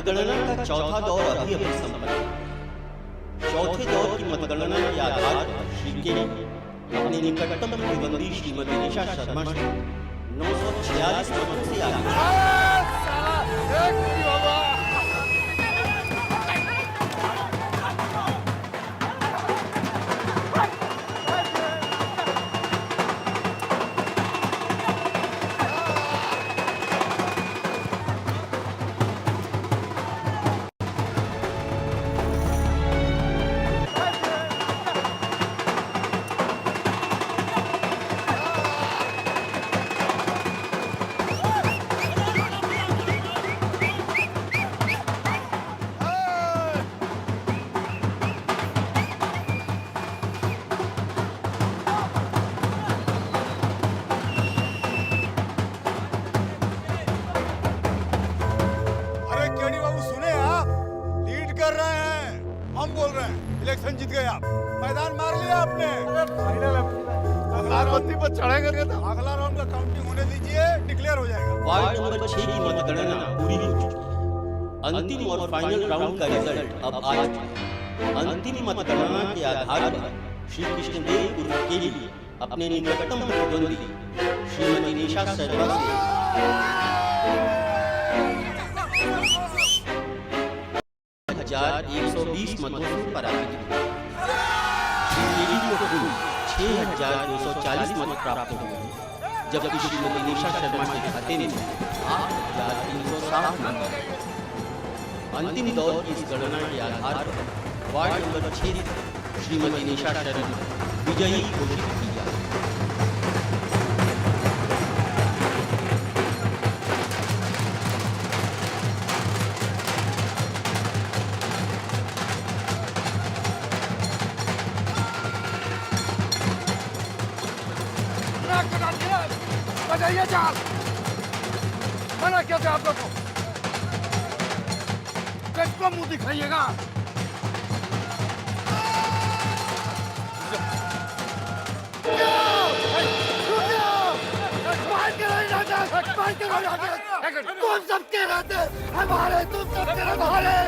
मतगणना का चौथा दौर अभी अभी संपन्न है। चौथे दौर की मतगणना के आधार पर श्री केली अपने निकटतम प्रतिद्वंदी श्रीमती निशा शर्मा से 946 मतों से आगे। इलेक्शन जीत गए आप। मैदान मार लिया आपने। फाइनल है। पर चढ़ेंगे तो अगला राउंड का काउंटिंग होने दीजिए, डिक्लेयर हो जाएगा। वार्ड नंबर 6 की मतगणना पूरी हो चुकी है। अंतिम और फाइनल राउंड का रिजल्ट अब आ चुका है। अंतिम मतगणना के आधार पर श्री कृष्णदेव उर्फ केली अपने निकटतम प्रतिद्वंदी श्रीमती निशा शर्मा से 1,120 मतों से पराजित हुए। श्री केली को कुल 6,240 मत प्राप्त हुए, जबकि श्रीमती निशा शर्मा के खाते में 8,360 मत। अंतिम दौर की इस गणना के आधार पर वार्ड नंबर 6 श्रीमती निशा शर्मा विजयी घोषित की जाए। बजाइए चाल। मना क्या था आप लोग को? किसको मुंह दिखाइएगा? तुम सबके रहते हमारे, तुम सबके हमारे।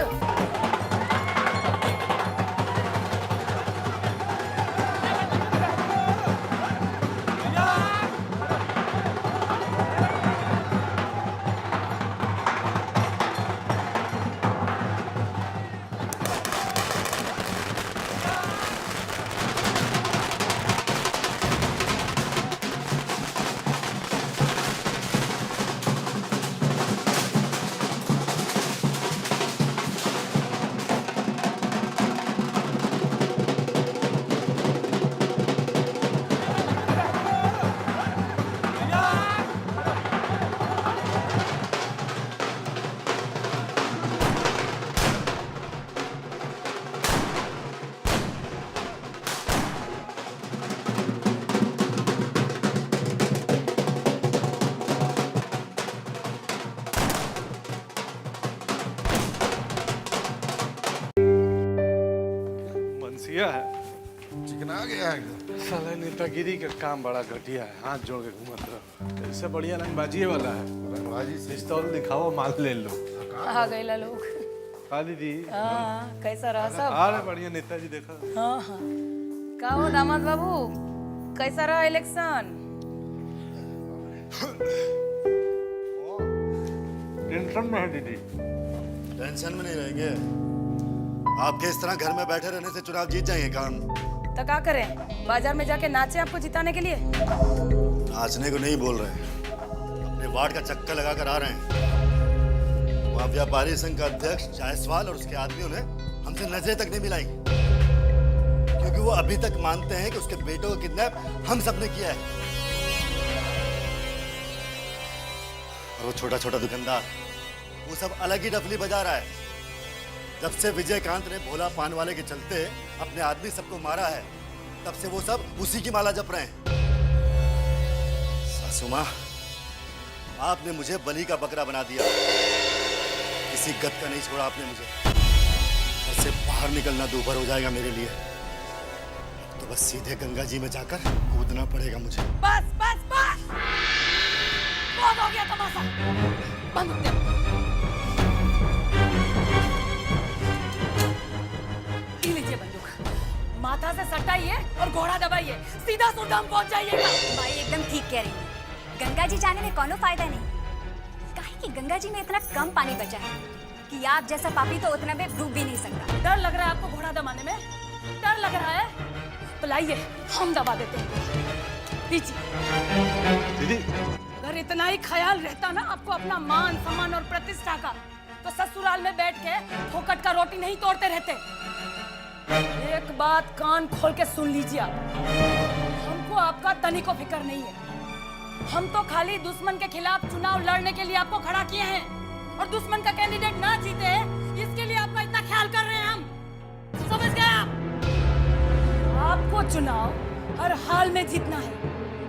है चिकना गया एकदम। साला नेतागिरी का काम बड़ा घटिया है, हाथ जोड़ के घूमत रहो। इससे बढ़िया रंगबाजी वाला है। रंगबाजी से पिस्तौल दिखाओ, माल ले लो। आ गए लोग। हाँ दीदी। हाँ, कैसा रहा सब? अरे बढ़िया नेताजी देखा। हाँ हाँ। का हो दामाद बाबू, कैसा रहा इलेक्शन? टेंशन में है दीदी। टेंशन में नहीं रहेंगे। आपके इस तरह घर में बैठे रहने से चुनाव जीत जाएंगे काम। तो क्या करें, बाजार में जाके नाचे आपको जिताने के लिए? नाचने को नहीं बोल रहे, अपने वार्ड का चक्कर लगाकर आ रहे हैं। वहाँ व्यापारी संघ का अध्यक्ष जायसवाल और उसके आदमियों ने हमसे नजरें तक नहीं मिलाई, क्योंकि वो अभी तक मानते हैं कि उसके बेटों का किडनैप हम सबने किया है। और वो छोटा छोटा दुकानदार, वो सब अलग ही डफली बजा रहा है। जब से विजयकांत ने भोला पान वाले के चलते अपने आदमी सबको मारा है, तब से वो सब उसी की माला जप रहे हैं। सासू माँ, आपने मुझे बलि का बकरा बना दिया। किसी गत का नहीं छोड़ा आपने मुझे। घर से बाहर निकलना दूभर हो जाएगा मेरे लिए। तो बस सीधे गंगा जी में जाकर कूदना पड़ेगा मुझे। बस बस बस, बहुत हो गया तमाशा, बंद हो गया। माथा से सटाइए और घोड़ा दबाइए, सीधा सुरधाम पहुंच जाइएगा। भाई एकदम ठीक कह रही है। गंगा जी जाने में कोनो फायदा नहीं। काहे कि गंगा जी में इतना कम पानी बचा है कि आप जैसा पापी तो उतना में डूब भी नहीं सकता। डर लग रहा है आपको घोड़ा दबाने में? डर लग रहा है? तो लाइए, हम दबा देते हैं। लीजिए। दीदी अगर इतना ही ख्याल रहता ना आपको अपना मान सम्मान और प्रतिष्ठा का, तो ससुराल में बैठ के फोकट का रोटी नहीं तोड़ते रहते। एक बात कान खोल के सुन लीजिए आप, हमको आपका तनिको फिक्र नहीं है। हम तो खाली दुश्मन के खिलाफ चुनाव लड़ने के लिए आपको खड़ा किए हैं, और दुश्मन का कैंडिडेट ना जीते इसके लिए आपका इतना ख्याल कर रहे हैं हम। समझ गए आप? आपको चुनाव हर हाल में जीतना है,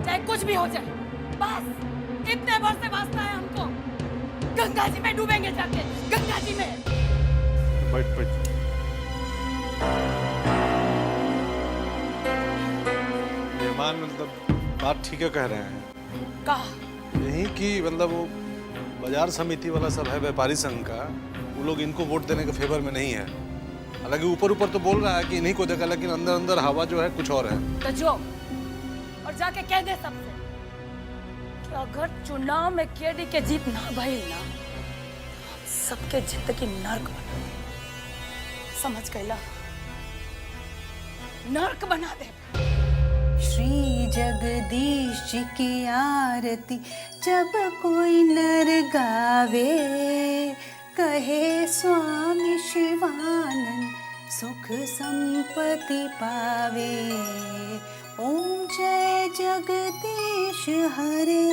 चाहे कुछ भी हो जाए। बस इतने भर से वास्ता है हमको। गंगा जी में डूबेंगे जाके, गंगा जी में। बैठ बैठ। मेहमान मतलब बात ठीक है कह रहे हैं। कहा यही कि मतलब वो बाजार समिति वाला सब है, व्यापारी संघ का, वो लोग इनको वोट देने के फेवर में नहीं है। हालांकि ऊपर ऊपर तो बोल रहा है कि इन्हीं को देखा, लेकिन अंदर अंदर हवा जो है कुछ और है। तो जो और जाके कह दे सबसे कि अगर चुनाव में केडी के जीत ना भइल ना, सबके जिंदगी नर्क बना। समझ गईला? नर्क बना दे। श्री जगदीश जी की आरती जब कोई नर गावे, कहे स्वामी शिवानंद सुख संपत्ति पावे। ओम जय जगदीश हरे।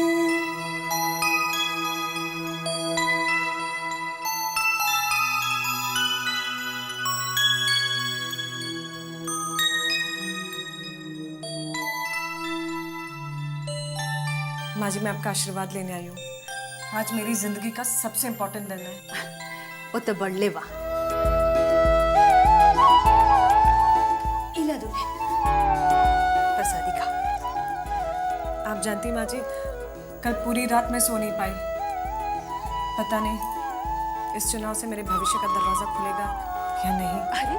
माँ जी, मैं आपका आशीर्वाद लेने आई हूँ। आज मेरी जिंदगी का सबसे इम्पोर्टेंट दिन है। वो तो बढ़ले वा। इला दूल्हे प्रसादी खा। आप जानती माँ जी, कल पूरी रात मैं सो नहीं पाई। पता नहीं इस चुनाव से मेरे भविष्य का दरवाजा खुलेगा या नहीं। अरे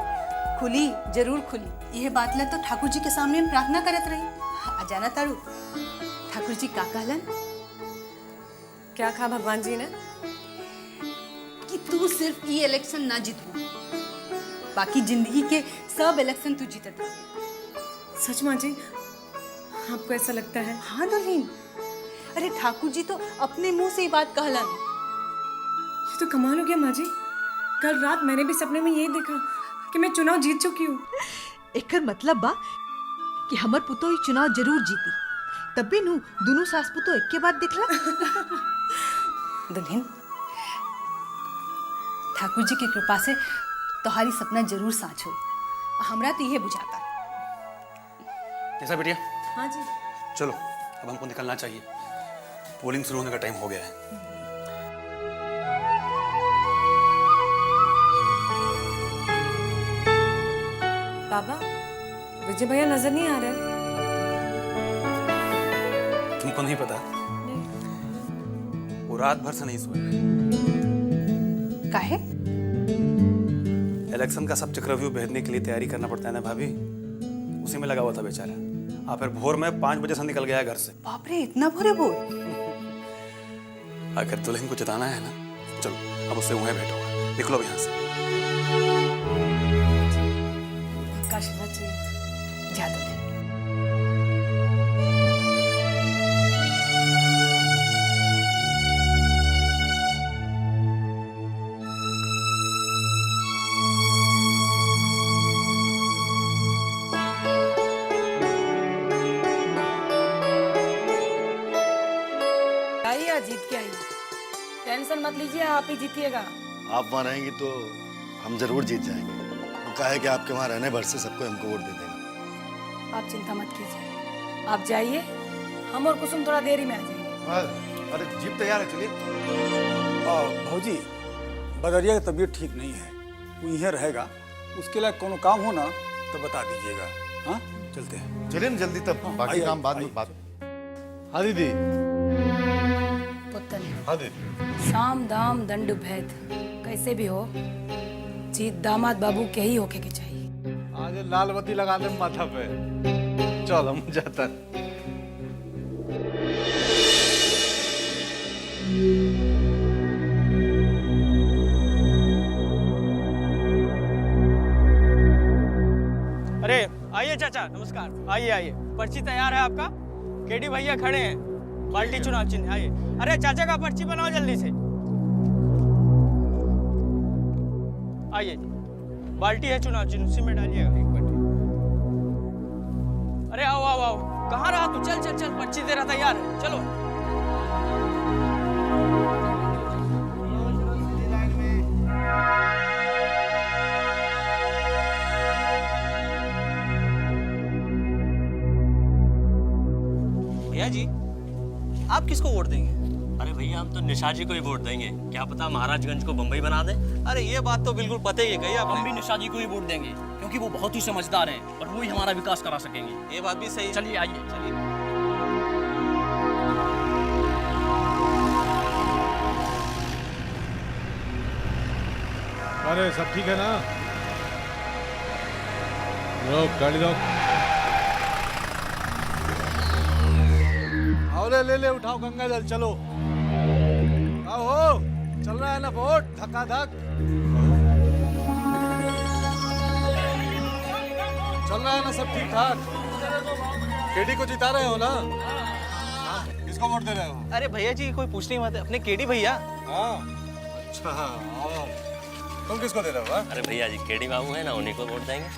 खुली, जरूर खुली। यह बात ला तो ठाकुर जी के सामने हम प्रार्थना करत रही। आ जाना तारू। ठाकुर जी का कहलन क्या कहा भगवान जी ने? कि तू सिर्फ ये इलेक्शन ना जीतू, बाकी जिंदगी के सब इलेक्शन तू जीतत रह। सच माँ जी, आपको ऐसा लगता है? हाँ दुल्हीन, अरे ठाकुर जी तो अपने मुंह से ही बात कहलन। ये तो कमाल हो गया माँ जी। कल रात मैंने भी सपने में यही देखा कि मैं चुनाव जीत चुकी हूँ। एकर मतलब बा कि हमर पुतो ही चुनाव जरूर जीती। तभी नु दोनों सास पुतो एक के बाद दिखला। दुल्हीन, ठाकुर जी की कृपा से तुम्हारी सपना जरूर साच हो। हमरा तो यह बुझाता। ऐसा बेटिया, हाँ जी। चलो अब हमको निकलना चाहिए, पोलिंग शुरू होने का टाइम हो गया है। बाबा, विजय भैया नजर नहीं आ रहे। तुमको नहीं पता? वो रात भर से नहीं सोए। काहे? इलेक्शन का सब चक्रव्यूह भेजने के लिए तैयारी करना पड़ता है ना भाभी, उसी में लगा हुआ था बेचारा। फिर भोर में 5 बजे से निकल गया घर से। बाप रे, इतना भोरे भोर? अगर दुल्हन को जिताना है ना, चलो अब उससे वहीं बैठो, निकलो अब यहाँ से। आपका आशीर्वाद चाहिए। जा दुल्हन। आइए, जीत के आइए। टेंशन मत लीजिए, आप ही जीतिएगा। आप वहाँ रहेंगी तो हम जरूर जीत जाएंगे। वो कहा है कि आपके वहाँ रहने भर से सबको हमको वोट दे देगा। आप चिंता मत कीजिए, आप जाइए, हम और कुसुम थोड़ा देरी में आ जाएंगे। अरे जीप तैयार है, चलिए। भौजी, बदरिया की तबीयत ठीक नहीं है, वो यहीं रहेगा। उसके लिए कोनो काम हो ना तो बता दीजिएगा। हाँ, चलते हैं। चलिए ना जल्दी, तब बाकी आइए, काम बाद आइए। में बात। हाँ दीदी। पुतन, हाँ दीदी। साम दाम दंड भेद कैसे भी हो, जीत दामाद बाबू के ही होके के चाहिए। आज आज लाल बत्ती लगा दे माथा पे। चल हम जाता। अरे आइए चाचा, नमस्कार। आइए आइए, पर्ची तैयार है आपका। केडी भैया खड़े हैं, बाल्टी चुनाव चिन्ह। आइए। अरे चाचा का पर्ची बनाओ जल्दी से। आइए, बाल्टी है चुनाव चिन्ह, उसी में डालिएगा एक बाल्टी। अरे आओ आओ आओ, कहाँ रहा तू? चल चल चल, पर्ची तेरा तैयार है, चलो। भैया जी, आप किसको वोट देंगे? अरे भैया हम तो निशा जी को ही वोट देंगे। क्या पता महाराजगंज को बम्बई बना दे। अरे ये बात तो बिल्कुल पता ही है, कही हम आपने। भी निशा जी को ही वोट देंगे क्योंकि वो बहुत ही समझदार हैं और वो ही हमारा विकास करा सकेंगे। ये बात भी सही है। चलिए आइए। चलिए। अरे सब ठीक है ना? रोक गाड़ी रोक। आओ ले ले उठाओ गंगा जल, चलो। आओ, चल रहा है ना वोट धक्का धक? चल रहा है ना सब ठीक ठाक? केडी को जिता रहे हो ना? किसको वोट दे रहे हो? अरे भैया जी कोई पूछने की बात है, अपने केडी भैया। हाँ अच्छा, और तुम किसको दे रहे हो? अरे भैया जी केडी बाबू है ना, उन्हीं को वोट देंगे।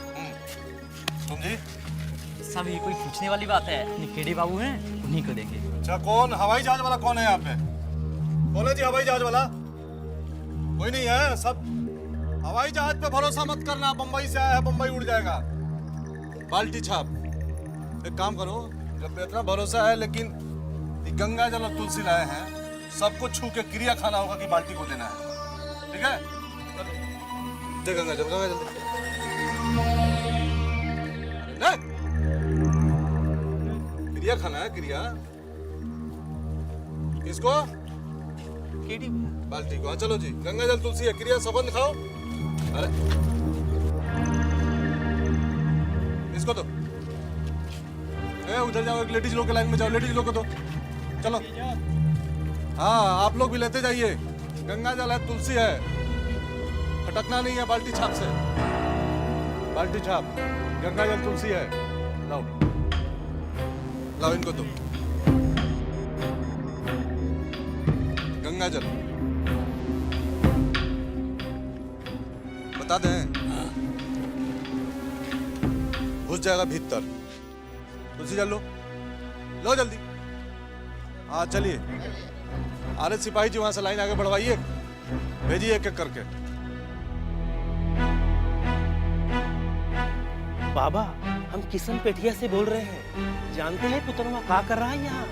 तुम जी? सब ये कोई पूछने वाली बात है, अपने केडी बाबू हैं उन्हीं को देंगे। अच्छा, कौन हवाई जहाज वाला कौन है यहाँ पे? कौन है जी हवाई जहाज वाला? कोई नहीं है। सब हवाई जहाज पे भरोसा मत करना, बम्बई से आया है, बम्बई उड़ जाएगा। बाल्टी छाप। एक काम करो, जब इतना भरोसा है, लेकिन गंगा जल और तुलसी लाए हैं, सबको छू के क्रिया खाना होगा कि बाल्टी को देना है। ठीक है? दे गंगा जल, गंगा जल। क्रिया खाना है, क्रिया। किसको? केडी बाल्टी को। हाँ चलो जी, गंगा जल तुलसी है, क्रिया सबंध खाओ। अरे इसको तो उधर जाओ, एक लेडीज लोग के लाइन में जाओ, लेडीज लोग को दो। चलो हाँ, आप लोग भी लेते जाइए। गंगा जल है, तुलसी है, फटकना नहीं है। बाल्टी छाप से, बाल्टी छाप, गंगा जल तुलसी है। लाओ लाओ, इनको दो गंगा जल। बता दें, घुस जाएगा भीतर। तुलसी जल लो, लो जल्दी। हाँ चलिए, आरएस सिपाही जी वहां से लाइन आगे बढ़वाइए, भेजिए एक एक करके। बाबा, हम किशन पेठिया से बोल रहे हैं। जानते हैं पुतनवा क्या कर रहा है यहाँ?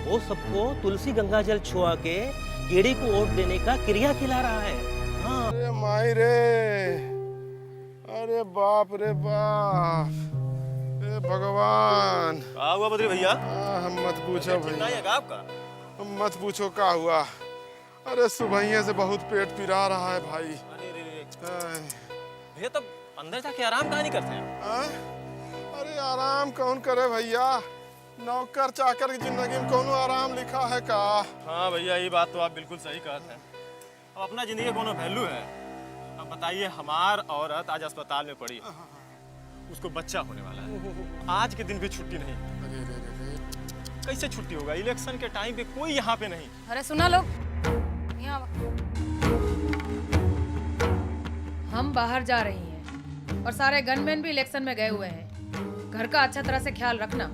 वो सबको तुलसी गंगा जल छुआ के केड़ी को वोट देने का क्रिया खिला रहा है। हाँ। अरे माई रे, अरे बाप रे बाप, ए भगवान। क्या हुआ बद्री भैया? हम मत पूछो भैया, आपका मत पूछो क्या हुआ। अरे सुबह से बहुत पेट पिरा रहा है भाई। भैया तब अंदर जाके आराम कहाँ नहीं करते हैं? अरे आराम कौन करे भैया, नौकर चाकर की जिंदगी में कौन आराम लिखा है का? हाँ भैया, ये बात तो आप बिल्कुल सही कहते हैं। अब अपना जिंदगी कोनो वैल्यू है। अब बताइए, हमार औरत आज अस्पताल में पड़ी है, उसको बच्चा होने वाला है, आज के दिन भी छुट्टी नहीं। कैसे छुट्टी होगा? इलेक्शन के टाइम पे कोई यहाँ पे नहीं। अरे सुना लोग, यहाँ हम बाहर जा रही हैं और सारे गनमैन भी इलेक्शन में गए हुए हैं। घर का अच्छा तरह से ख्याल रखना।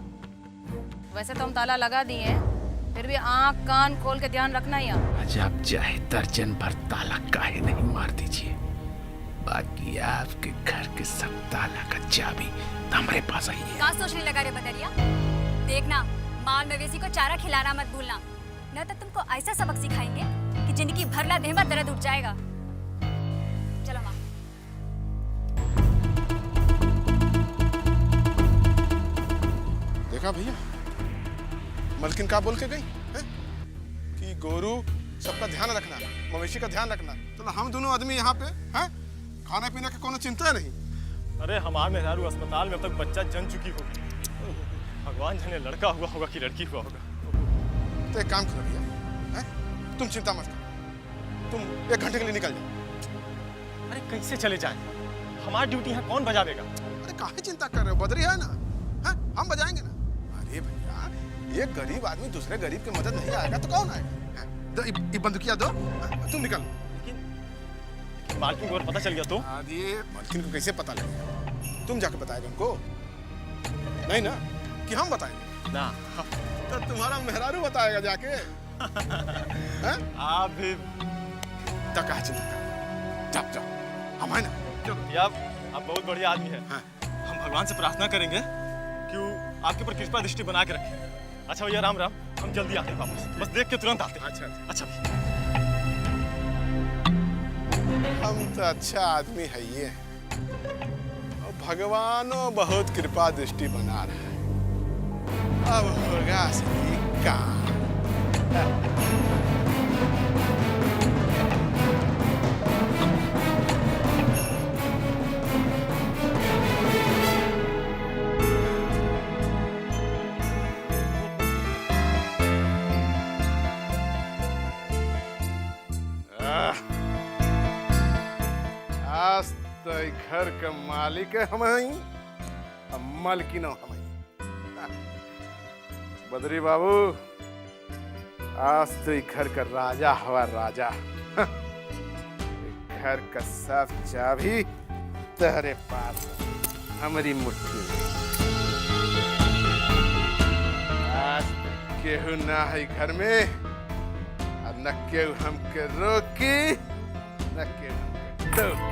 वैसे तो हम ताला लगा दिए हैं, फिर भी आंख कान खोल के ध्यान रखना ही। जब चाहे दर्जन भर ताला काहे नहीं मार दीजिए, बाकी आपके घर के सब ताला का चाबी हमारे पास आई है। कहाँ सोचने लगा रे बदरिया? देखना, माल मवेशी को चारा खिलाना मत भूलना, न तो तुमको ऐसा सबक सिखाएंगे कि जिंदगी भर ला देह में दर्द उठ जाएगा। चलो माँ। देखा भैया, मलकिन का बोल के गई है कि गोरू सबका ध्यान रखना, मवेशी का ध्यान रखना। तो हम दोनों आदमी यहाँ पे हैं, खाने पीने का कोनो चिंता नहीं। अरे हमारे मेहरारू अस्पताल में अब तक बच्चा जन चुकी होगी। भगवान जाने लड़का हुआ होगा कि लड़की हुआ होगा। तो एक काम करो भैया, हैं? तुम चिंता मत करो, तुम 1 घंटे के लिए निकल जाओ। अरे कैसे चले जाएं? हमारी ड्यूटी यहाँ कौन बजावेगा? अरे काहे चिंता कर रहे हो, बदरी है ना, हैं? हम बजाएंगे ना। अरे भैया, एक गरीब आदमी दूसरे गरीब की मदद नहीं आएगा तो कौन आएगा? हैं? दो ये बंदूकिया दो, तुम निकल। मालकिन को अगर पता चल गया तो? ये मालकिन को कैसे पता लगेगा? तुम जाके बताएगा उनको? नहीं ना, कि हम बताएंगे ना? तो तुम्हारा मेहरारू बताएगा जाके। हैं? आप भी तो कहा चिंता कर, जाओ जाओ, हम आए ना। भैया आप बहुत बढ़िया आदमी है। हाँ। हम भगवान से प्रार्थना करेंगे कि वो आपके ऊपर कृपा दृष्टि बना के रखे। अच्छा भैया राम राम, हम जल्दी आते हैं वापस, बस देख के तुरंत आते हैं। अच्छा भैया। हम तो अच्छा आदमी है ये, और भगवानो बहुत कृपा दृष्टि बना रहा है। अब होगा सही काम। आज तो घर का मालिक है हम ही, मालकिनो हम ही। बदरी बाबू, आज तो घर का राजा हवा राजा। घर का सब चाबी तेरे पास, हमारी मुट्ठी में। आज केहू ना है घर में, और न केहू हमके रोकी, न केहू हमके टोकी।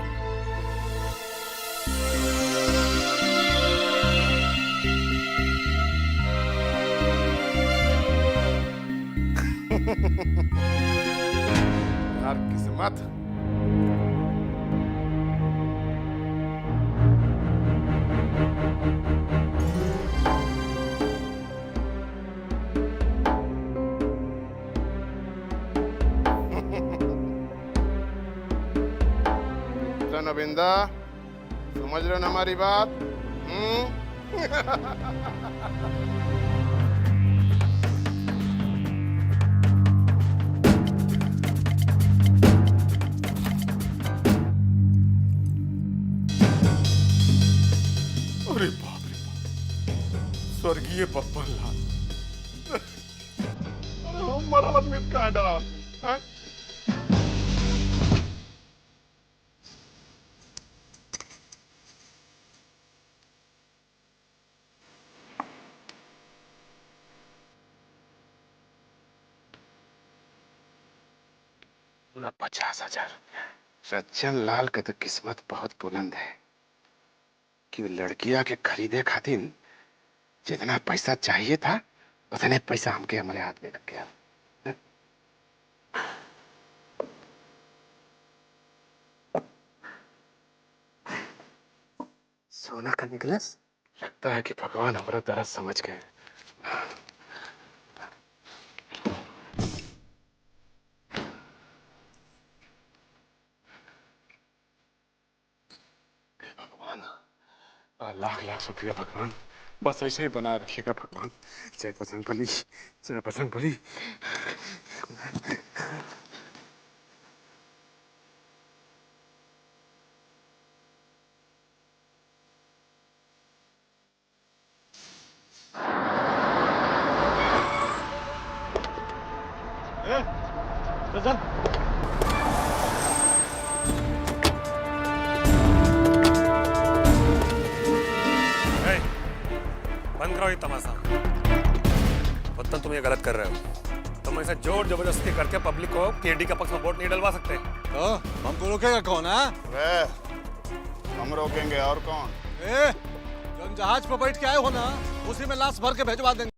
हर किस्मत नबिंदा, समझ रहे हो ना हमारी बात? अरे बाप रे बाप, स्वर्गीय बब्बन लाल। अरे हमारा आदमी कहाँ डरा? हैं? पूरा 50,000 रुपया। सज्जन लाल का तो किस्मत बहुत बुलंद है कि लड़किया के खरीदे खातिर जितना पैसा चाहिए था उतने पैसा हमके हमारे हाथ में लग गया। सोना का नेकलेस, लगता है कि भगवान हमारा दर्द समझ गए। लाख लाख शुक्रिया भगवान, बस ऐसे ही बना रखिएगा भगवान। जय बजरंग बली, जय बजरंग बली। बंद करो ये तमाशा। वतन तुम ये गलत कर रहे हो। तुम ऐसा जोर जबरदस्ती करके पब्लिक को केडी का पक्ष में वोट नहीं डलवा सकते। तो हमको रोकेगा कौन? है हम रोकेंगे और कौन? जो जहाज पर बैठ के आए हो ना, उसी में लाश भर के भेजवा देंगे।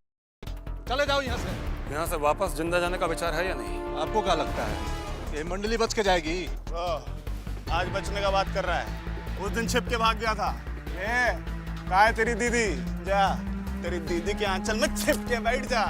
चले जाओ यहाँ से। यहाँ से वापस जिंदा जाने का विचार है या नहीं? आपको क्या लगता है ये मंडली बच के जाएगी? आज बचने का बात कर रहा है, उस दिन छिप के भाग गया था। कहाँ है तेरी दीदी? जा तेरी दीदी के आंचल में छिप के बैठ जा।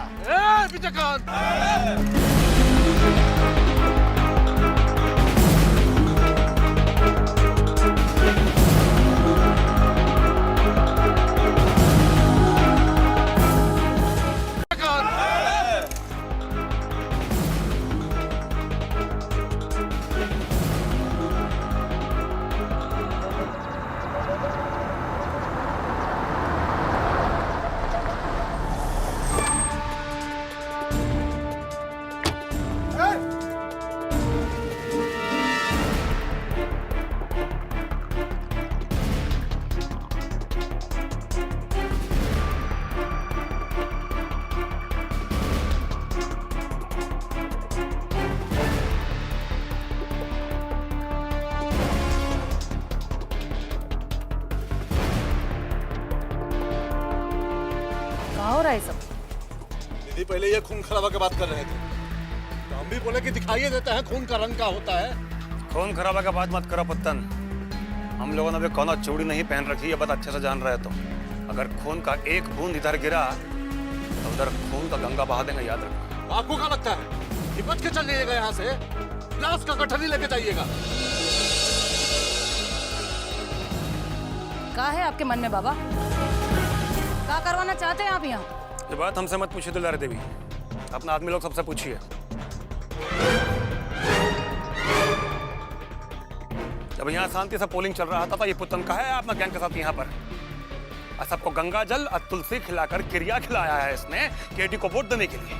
है सब? दीदी पहले ये खून खराबा की बात कर रहे थे, तो हम भी बोले कि दिखाइए देता है खून का रंग का होता है। खून खराबा का बात मत करो पत्तन। हम लोगों ने भी कोनो चूड़ी नहीं पहन रखी, ये बात अच्छे से जान रहे हो। तो अगर खून का एक बूंद इधर गिरा तो उधर खून का गंगा बहा देंगे, याद रखना। आपको क्या लगता है कि बच के चल जाइएगा यहाँ से? लाश का गठरी लेके जाइएगा। क्या है आपके मन में बाबा? क्या करवाना चाहते हैं आप यहाँ? ये बात हमसे मत पूछिए दुलारी देवी, अपना आदमी लोग सबसे पूछिए। जब यहाँ शांति से पोलिंग चल रहा था तो ये पुतन का है अपना गैंग के साथ यहाँ पर, और सबको गंगा जल और तुलसी खिलाकर क्रिया खिलाया है इसने केटी को वोट देने के लिए।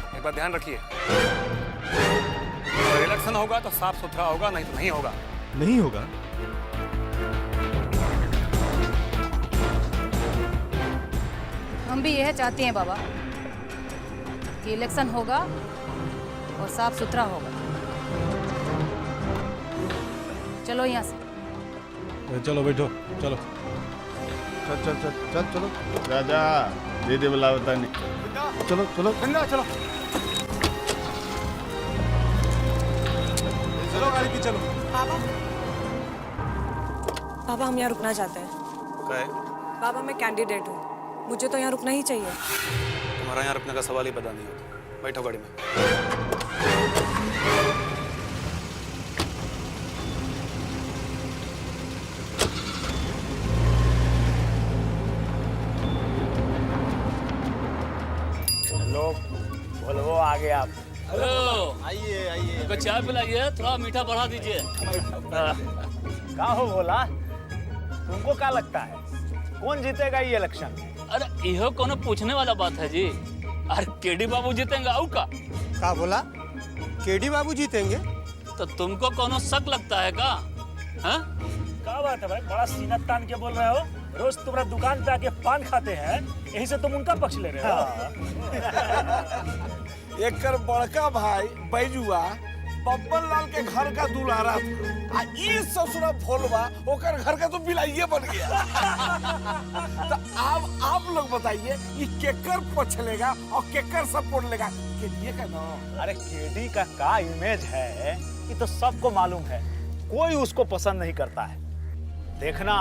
एक बात ध्यान रखिए, अगर इलेक्शन होगा तो साफ सुथरा होगा, नहीं तो नहीं होगा। नहीं होगा? हम भी यह चाहते हैं बाबा कि इलेक्शन होगा और साफ सुथरा होगा। चलो यहाँ से। चलो बैठो, चलो चल चल चल चल चलो राजा दीदी बुला बता नहीं। चलो चलो गंगा चलो, चलो गाड़ी की चलो। पापा हम यहाँ रुकना चाहते हैं। पापा मैं कैंडिडेट हूँ, मुझे तो यहाँ रुकना ही चाहिए। तुम्हारा यहाँ रुकने का सवाल ही पता नहीं होता। बैठो गाड़ी में। हेलो, बोलो आ गए आप। हेलो, आइए आइए। चाय पिलाइए, थोड़ा मीठा बढ़ा दीजिए। क्या हो बोला, तुमको क्या लगता है कौन जीतेगा ये इलेक्शन? अरे यह कोनो पूछने वाला बात है जी। अरे केडी बाबू जीतेंगे और का बोला? केडी बाबू जीतेंगे? तो तुमको कोनो शक लगता है का? हाँ? क्या बात है भाई, बड़ा सीना तान के बोल रहे हो। रोज तुम्हारा दुकान पे आके पान खाते हैं, यही से तुम उनका पक्ष ले रहे हो। एक कर बड़का भाई बैजुआ बब्बन लाल के घर का दुलारा था, ई ससुरा भोलवा ओकर घर का तो बिलाइये बन गया। तो अब आप लोग बताइए ये केकर पछलेगा और केकर सपोर्ट लेगा? केडीए का ना। अरे केडी का क्या इमेज है ये तो सबको मालूम है, कोई उसको पसंद नहीं करता है। देखना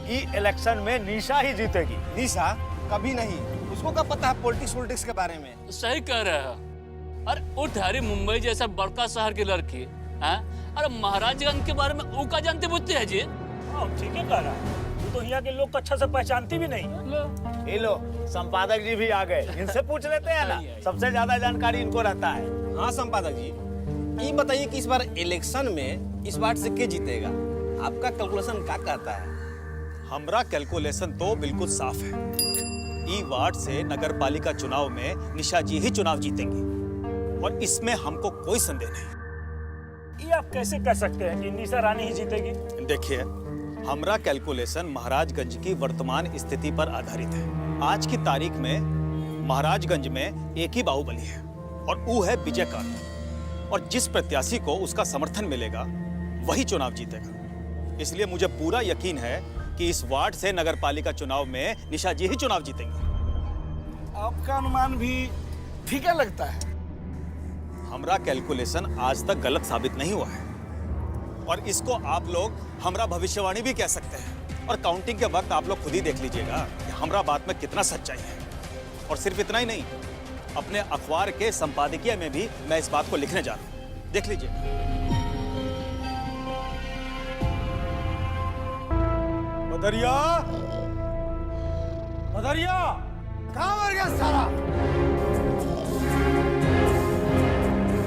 ये इलेक्शन में निशा ही जीतेगी। निशा कभी नहीं, उसको क्या पता है पॉलिटिक्स के बारे में। सही कह रहे हो। अरे उठ हरी मुंबई जैसा बड़का शहर की लड़की, अरे महाराजगंज के बारे में वो का जानते बुझते है जी? ठीक है कह रहा, तू तो यहाँ के लोग को अच्छा से पहचानती भी नहीं। ये लो संपादक जी भी आ गए, इनसे पूछ लेते हैं ना, सबसे ज्यादा जानकारी इनको रहता है। हाँ संपादक जी, ये बताइए कि इस बार इलेक्शन में इस वार्ड से के जीतेगा? आपका कैलकुलेशन क्या कहता है? हमारा कैलकुलेशन तो बिल्कुल साफ है। ई वार्ड से नगर पालिका चुनाव में निशा जी ही चुनाव जीतेंगी और इसमें हमको कोई संदेह नहीं। ये आप कैसे कह सकते हैं कि निशा रानी ही जीतेगी? देखिए, हमारा कैलकुलेशन महाराजगंज की वर्तमान स्थिति पर आधारित है। आज की तारीख में महाराजगंज में एक ही बाहुबली है और वो है विजयकांत, और जिस प्रत्याशी को उसका समर्थन मिलेगा वही चुनाव जीतेगा। इसलिए मुझे पूरा यकीन है कि इस वार्ड से नगरपालिका चुनाव में निशा जी ही चुनाव जीतेंगे। आपका अनुमान भी ठीक है लगता है। हमारा कैलकुलेशन आज तक गलत साबित नहीं हुआ है और इसको आप लोग हमारा भविष्यवाणी भी कह सकते हैं। और काउंटिंग के वक्त आप लोग खुद ही देख लीजिएगा कि हमारा बात में कितना सच्चाई है। और सिर्फ इतना ही नहीं, अपने अखबार के संपादकीय में भी मैं इस बात को लिखने जा रहा हूं, देख लीजिए। मदरिया, मदरिया, कहाँ मर गया साला?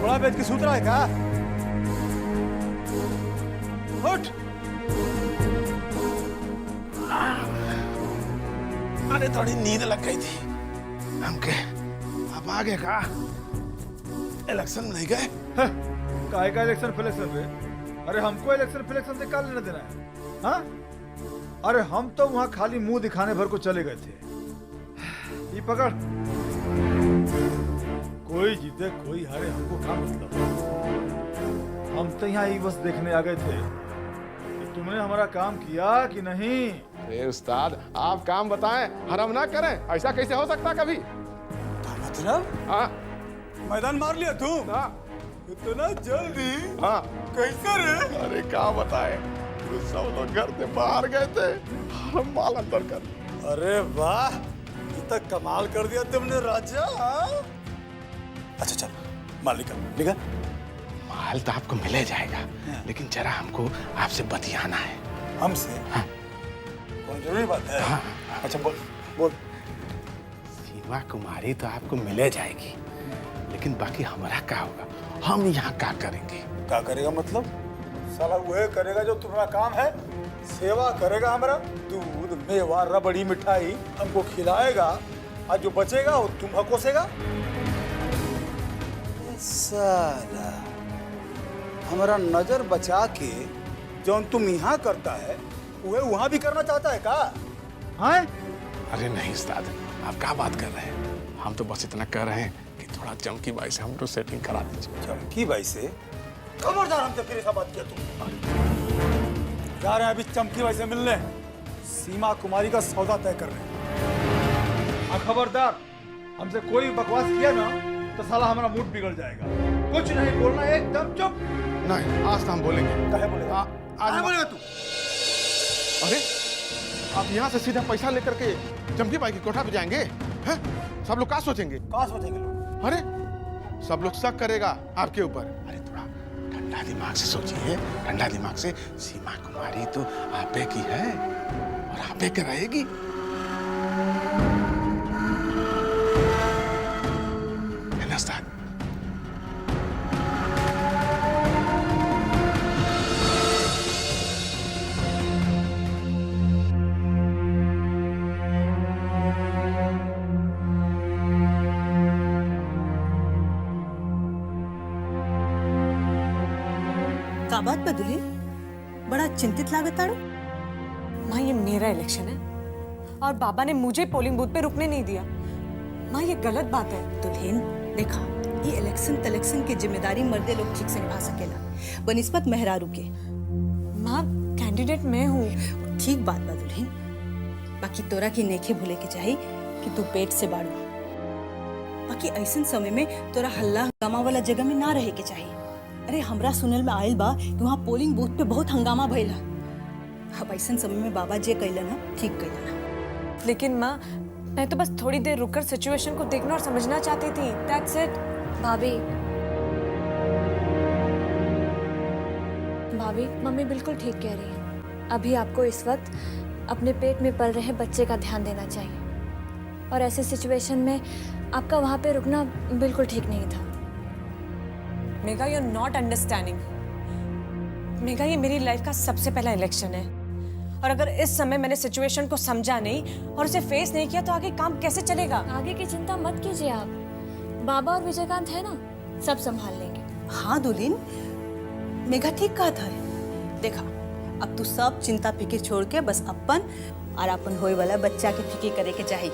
बड़ा बेच के सूत रहा है क्या? उठ! अरे थोड़ी नींद लग गई थी हमके। अब आगे का इलेक्शन नहीं गए? काहे का इलेक्शन फिलेक्शन रे? अरे हमको इलेक्शन फिलेक्शन से क्या लेना देना है? हाँ? अरे हम तो वहां खाली मुंह दिखाने भर को चले गए थे। ये पकड़, कोई जीते कोई हारे हमको क्या मतलब? हम तो यहाँ ये बस देखने आ गए थे कि तुमने हमारा काम किया कि नहीं। अरे उस्ताद, आप काम बताएं, हरम ना करें। ऐसा कैसे हो सकता कभी? मतलब? हाँ, मैदान मार लिया तू? हाँ। इतना जल्दी? हाँ। कैसे रे? अरे क्या बताएं, तो सब लोग घर से बाहर गए थे, हम माल अंदर कर। अरे वाह, ये तक कमाल कर दिया तुमने राजा। अच्छा चल, माल निकल। माल तो आपको मिले जाएगा, लेकिन जरा हमको आपसे बतियाना है। हमसे? हाँ। कौन जरूरी बात है? हाँ। अच्छा बोल। सीमा कुमारी तो आपको मिले जाएगी, लेकिन बाकी हमारा क्या होगा? हम यहाँ क्या करेंगे? क्या करेगा मतलब? साला वह करेगा जो तुम्हारा काम है, सेवा करेगा हमारा। दूध मेवा रबड़ी मिठाई हमको खिलाएगा, और जो बचेगा वो तुम हकोसेगा। साला हमारा नजर बचा के जो तुम यहाँ करता है वह वहाँ भी करना चाहता है का? हाँ? अरे नहीं उस्ताद, आप क्या बात कर रहे हैं? हम तो बस इतना कर रहे हैं कि थोड़ा चमकी बाई से हमको सेटिंग करा दीजिए। चमकी बाई से? खबरदार, हमसे फिर ऐसा बात किया तुम। जा रहे हैं अभी चमकी बाई से मिलने, सीमा कुमारी का सौदा तय कर रहे हैं। खबरदार, हमसे कोई बकवास किया ना तो साला हमारा मूड बिगड़ जाएगा। कुछ नहीं बोलना, एकदम चुप। नहीं, आज तो हम बोलेंगे। कहे बोलेगा? आज बोलेगा तू? अरे आप यहाँ से सीधा पैसा लेकर के चमकी बाई की कोठा पे जाएंगे? हैं? सब लोग क्या सोचेंगे? क्या सोचेंगे लोग? अरे सब लोग शक करेगा आपके ऊपर। अरे थोड़ा ठंडा दिमाग से सोचिए, ठंडा दिमाग से। सीमा कुमारी तो आपे की है और आपे के रहेगी। है ना उस्ताद? का बात बदली? बड़ा चिंतित लागत आड़ो। माँ, ये मेरा इलेक्शन है और बाबा ने मुझे पोलिंग बूथ पे रुकने नहीं दिया। माँ, ये गलत बात है। दुल्हन देखा, ये इलेक्शन तलेक्शन की जिम्मेदारी मर्दे लोग ठीक से निभा सकेला, बनिस्बत मेहरारू के। माँ, कैंडिडेट मैं हूँ। ठीक बात बा दुल्हन, बाकी तोरा की नेखे भूले के चाहिए कि तू पेट से बाड़ू। बाकी ऐसन समय में तोरा हल्ला हंगामा वाला जगह में ना रहे के चाहिए। अरे हमरा सुनल में आयल बा कि वहाँ पोलिंग बूथ पे बहुत हंगामा भइल है। अब ऐसन समय में बाबा जे कैलन ना, ठीक कैलन ना। लेकिन माँ, मैं तो बस थोड़ी देर रुककर सिचुएशन को देखना और समझना चाहती थी। That's it। भाभी, मम्मी बिल्कुल ठीक कह रही है। अभी आपको इस वक्त अपने पेट में पल रहे बच्चे का ध्यान देना चाहिए, और ऐसे सिचुएशन में आपका वहाँ पे रुकना बिल्कुल ठीक नहीं था। Megha, you're not understanding। Megha, ये मेरी लाइफ का सबसे पहला इलेक्शन है, और अगर इस समय मैंने सिचुएशन को समझा नहीं और उसे फेस नहीं किया तो आगे काम कैसे चलेगा? आगे की चिंता मत कीजिए आप, बाबा और विजयकांत है ना, सब संभाल लेंगे। हाँ दुल्हन, मेघा ठीक कहा था। देखा, अब तू सब चिंता फिक्र छोड़ के बस अपन और अपन होए वाला बच्चा के फिक्र करे के चाहिए,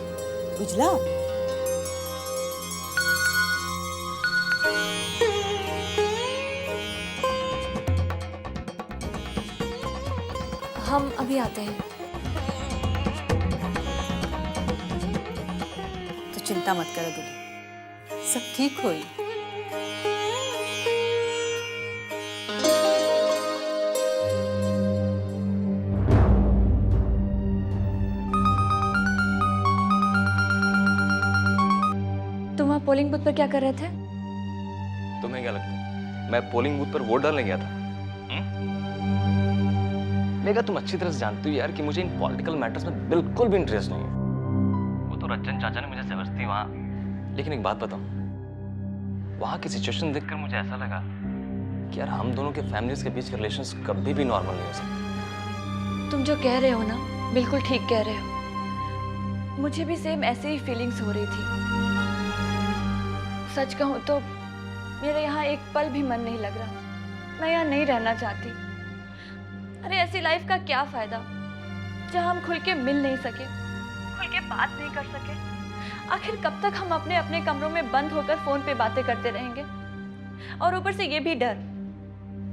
बुझला? हम अभी आते हैं। तो चिंता मत करो दुल्हन, सब ठीक होई। तुम वहाँ पोलिंग बूथ पर क्या कर रहे थे? तुम्हें क्या लगता है मैं पोलिंग बूथ पर वोट डालने गया था? मेघा, तुम अच्छी तरह से जानती हो यार कि मुझे इन पॉलिटिकल मैटर्स में बिल्कुल भी इंटरेस्ट नहीं है। वो तो रंजन चाचा ने मुझे जबरदस्ती वहाँ, लेकिन एक बात बताऊं, वहाँ की सिचुएशन देखकर मुझे ऐसा लगा कि यार हम दोनों के फैमिलीज के बीच के रिलेशंस कभी भी नॉर्मल नहीं हो सकते। तुम जो कह रहे हो ना, बिल्कुल ठीक कह रहे हो। मुझे भी सेम ऐसे ही फीलिंग्स हो रही थी। सच कहूँ तो मेरे यहाँ एक पल भी मन नहीं लग रहा। मैं यहाँ नहीं रहना चाहती। अरे ऐसी लाइफ का क्या फायदा जहाँ हम खुल के मिल नहीं सके, खुल के बात नहीं कर सके। आखिर कब तक हम अपने अपने कमरों में बंद होकर फोन पे बातें करते रहेंगे? और ऊपर से ये भी डर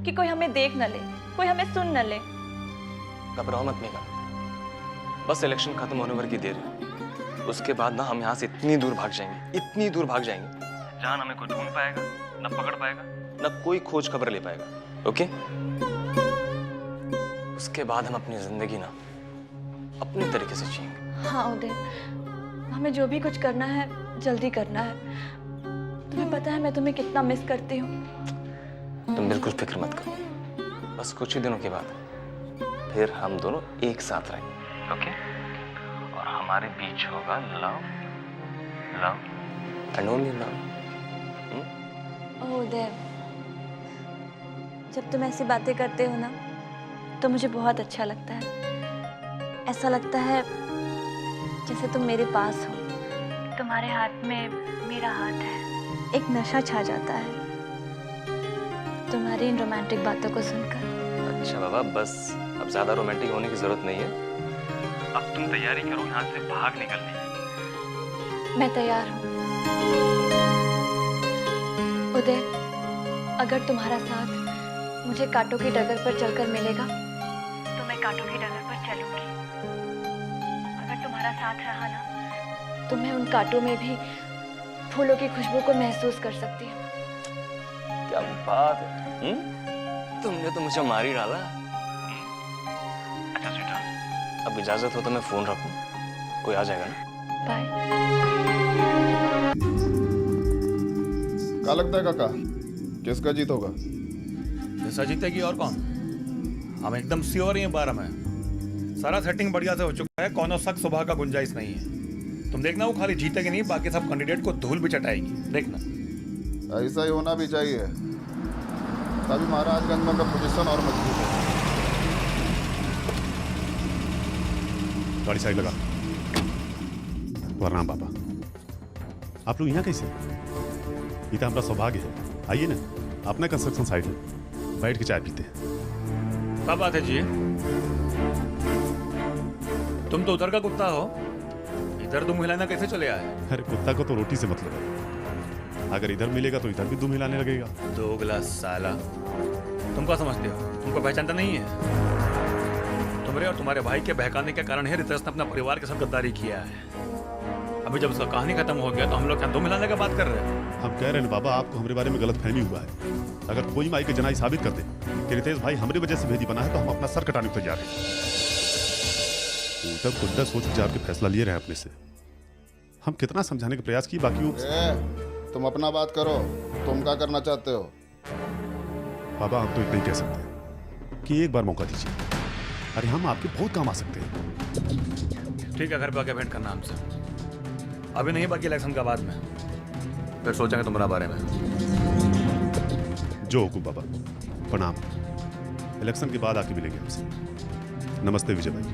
कि कोई हमें देख न ले, कोई हमें सुन न ले। घबराओ मत मेघा, बस इलेक्शन खत्म होने भर की देर है। उसके बाद ना हम यहाँ से इतनी दूर भाग जाएंगे, इतनी दूर भाग जाएंगे, जहाँ हमें कोई ढूंढ पाएगा, ना पकड़ पाएगा, ना कोई खोज खबर ले पाएगा। ओके? उसके बाद हम अपनी जिंदगी ना अपने तरीके से जिएंगे। हाँ उदय, हमें जो भी कुछ करना है जल्दी करना है। तुम्हें पता है मैं तुम्हें कितना मिस करती हूँ। तुम बिल्कुल फिक्र मत करो, बस कुछ ही दिनों के बाद फिर हम दोनों एक साथ रहेंगे। ओके? और हमारे बीच होगा love, love and only love. Oh Uday, जब तुम ऐसी बातें करते हो ना तो मुझे बहुत अच्छा लगता है। ऐसा लगता है जैसे तुम मेरे पास हो, तुम्हारे हाथ में मेरा हाथ है। एक नशा छा जाता है तुम्हारी इन रोमांटिक बातों को सुनकर। अच्छा बाबा, बस अब ज्यादा रोमांटिक होने की जरूरत नहीं है। अब तुम तैयारी करो यहाँ से भाग निकलने की। मैं तैयार हूँ उदय। अगर तुम्हारा साथ मुझे कांटों की डगर पर चलकर मिलेगा तो मैं कांटों की डगर पर चलूंगी। अगर तुम्हारा साथ रहा ना तो मैं उन कांटों में भी फूलों की खुशबू को महसूस कर सकती हूँ। क्या बात है, तुमने तो मुझे मार ही डाला। अच्छा स्वीटहार्ट, अब इजाजत हो तो मैं फोन रखूं, कोई आ जाएगा ना? बाय। क्या लगता है काका, किसका जीत होगा? जैसा जीतेगी और कौन। हम एकदम श्योर हैं बारे में। सारा सेटिंग बढ़िया से हो चुका है, कोनो शक सुबह का गुंजाइश नहीं है। तुम देखना, वो खाली जीतेगी नहीं, बाकी सब कैंडिडेट को धूल भी चटाएगी। देखना ऐसा ही होना भी चाहिए, तभी महाराजगंज में का पोजीशन और मजबूत है। गाड़ी साइड लगा। प्रणाम पापा। आप लोग यहाँ कैसे? ये तो हमारा सौभाग्य है। आइए ना, अपना कंस्ट्रक्शन साइट है, बैठ के चाय पीते हैं। क्या बात है जी, तुम तो उधर का कुत्ता हो, इधर दुम हिलाना कैसे चले आए? अरे कुत्ता को तो रोटी से मतलब है, अगर इधर मिलेगा तो इधर भी दुम हिलाने लगेगा। दोगला साला, तुम क्या समझते हो? तुमको पहचानता नहीं है? तुम्हारे और तुम्हारे भाई के बहकाने के कारण ही रितेश ने अपना परिवार के साथ गद्दारी किया है। अभी जब उसका कहानी खत्म हो गया तो हम लोग क्या दुम हिलाने की बात कर रहे हैं? हम कह रहे हैं बाबा, आपको हमारे बारे में गलत फहमी हुआ है। अगर कोई माई के जनाई साबित कर दे कि रितेश भाई हमारी वजह से भेदी बना है तो हम अपना सर कटाने को तैयार हैं। तब खुद सोच विचार के फैसला लिए रहे अपने से। हम कितना समझाने का प्रयास किए, बाकी तुम अपना बात करो, तुम क्या करना चाहते हो? बाबा हम तो इतना ही कह सकते हैं कि एक बार मौका दीजिए। अरे हम आपके बहुत काम आ सकते हैं। ठीक है, घर पे आके भेंट करना हमसे। अभी नहीं, बाकी इलेक्शन का बाद में, फिर सोचेंगे तुम्हारा बारे में। जो हुकुम बाबा, प्रणाम। इलेक्शन के बाद आके मिलेंगे हमसे। नमस्ते विजय भाई।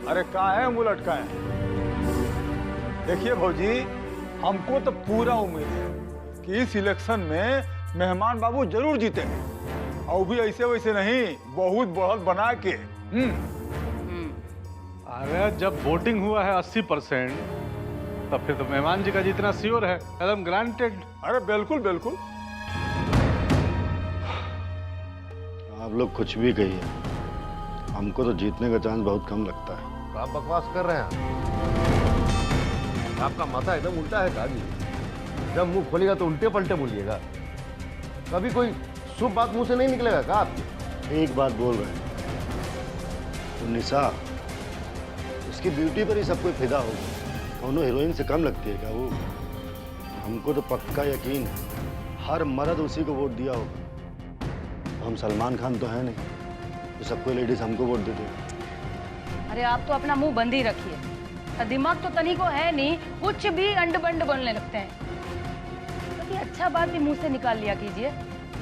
अरे कहाँ है मुंह लटकाए? देखिए भौजी, हमको तो पूरा उम्मीद है कि इस इलेक्शन में मेहमान बाबू जरूर जीतेंगे, और भी ऐसे वैसे नहीं, बहुत बढ़त बना के। अरे जब वोटिंग हुआ है 80%, तब फिर तो मेहमान जी का जीतना श्योर है, एकदम ग्रांटेड। अरे बिल्कुल बिल्कुल। आप लोग कुछ भी कहिए, हमको तो जीतने का चांस बहुत कम लगता है। आप बकवास कर रहे हैं? आपका माथा एकदम उल्टा है काजी। जब मुंह खोलेगा तो उल्टे पलटे बोलिएगा, कभी कोई शुभ बात मुंह से नहीं निकलेगा क्या आपके? एक बात बोल रहे हैं तो निशा, उसकी ब्यूटी पर ही सब कोई फिदा होगा। दोनों हीरोइन से कम लगती है क्या वो? हमको तो पक्का यकीन है हर मर्द उसी को वोट दिया होगा। हम सलमान खान तो है नहीं, तो सबको लेडीज हमको वोट दे देगा। अरे आप तो अपना मुंह बंद ही रखिए, दिमाग तो तनी को है नहीं, कुछ भी अंड बंड बोलने लगते हैं। कभी अच्छा बात भी मुंह से निकाल लिया कीजिए।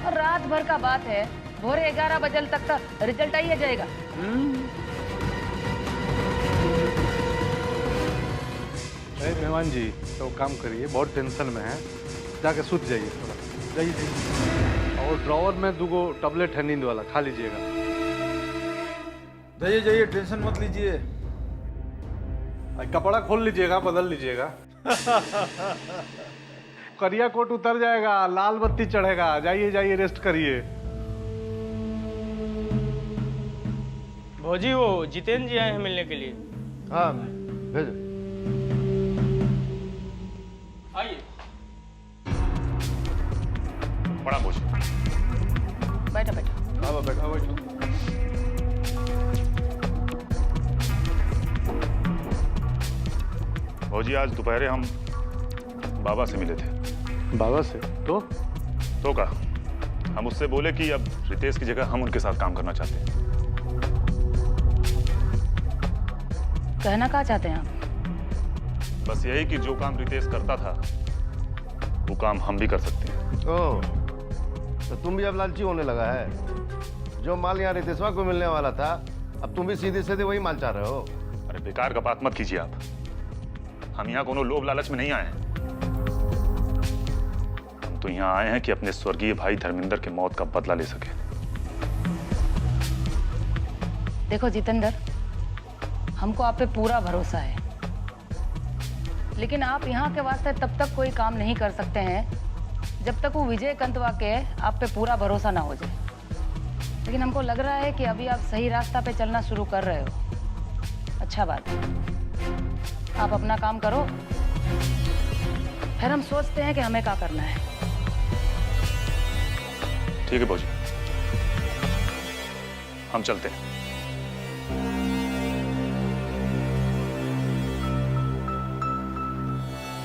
और रात भर का बात है, भोरे 11 बजे तक का रिजल्ट आइए जाएगा। मेहमान जी तो काम करिए, बहुत टेंशन में है, जाके सूत जाइए थोड़ा। जाइए जाइए, और ड्रॉवर में 2 टैबलेट है नींद वाला, खा लीजिएगा। जाइए जाइए, टेंशन मत लीजिए। कपड़ा खोल लीजिएगा, बदल लीजिएगा। करिया कोट उतर जाएगा, लाल बत्ती चढ़ेगा। जाइए जाइए, रेस्ट करिए। भौजी वो जितेंद्र जी आए हैं मिलने के लिए। हाँ भेजो। आइए। बड़ा बोझ। बैठो बैठो। हाँ बैठा बैठो। भौजी आज दोपहर हम बाबा से मिले थे। बाबा से? तो का हम उससे बोले कि अब रितेश की जगह हम उनके साथ काम करना चाहते हैं। कहना क्या चाहते हैं आप? बस यही कि जो काम रितेश करता था वो काम हम भी कर सकते हैं। ओह, तो तुम भी अब लालची होने लगा है। जो माल यहाँ रितेशवा को मिलने वाला था, अब तुम भी सीधे सीधे वही माल चाह रहे हो। अरे बेकार का बात मत कीजिए आप। हम यहाँ कोनो लोभ लालच में नहीं आए हैं। हम तो यहाँ आए हैं कि अपने स्वर्गीय भाई धर्मेंद्र के मौत का बदला ले सके। देखो जितेंद्र, हमको आप पे पूरा भरोसा है, लेकिन आप यहाँ के वास्ते तब तक कोई काम नहीं कर सकते हैं जब तक वो विजय कंतवा के आप पे पूरा भरोसा ना हो जाए। लेकिन हमको लग रहा है कि अभी आप सही रास्ता पे चलना शुरू कर रहे हो। अच्छा बात है, आप अपना काम करो, फिर हम सोचते हैं कि हमें क्या करना है। ठीक है भौजी, हम चलते हैं।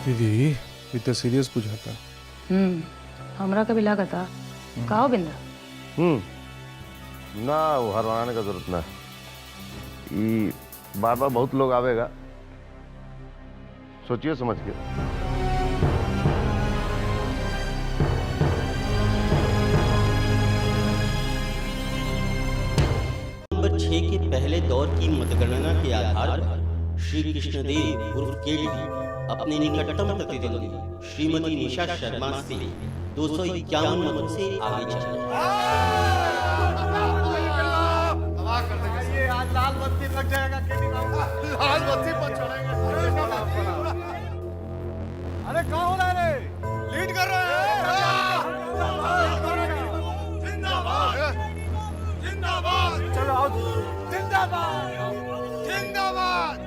दीदी इतना सीरियस बुझाता। हमरा कभी लगा था कहो बिंदा। ना वो हरवाने का जरूरत ना। ये बार बार बहुत लोग आवेगा, सोचिए समझ के। नंबर 6 के पहले दौर की मतगणना के आधार पर श्री कृष्णदेव उर्फ केडी अपने निकटतम प्रतिद्वंदी श्रीमती निशा शर्मा से 251 मतों से आगे चल रहे हैं। आज लाल बत्ती लग जाएगा केडी बाबू। लाल बत्ती पर चढ़ेंगे। अरे कहाँ हो रहा है? लीड कर रहे हैं। जिंदाबाद जिंदाबाद। चलो आओ। जिंदाबाद जिंदाबाद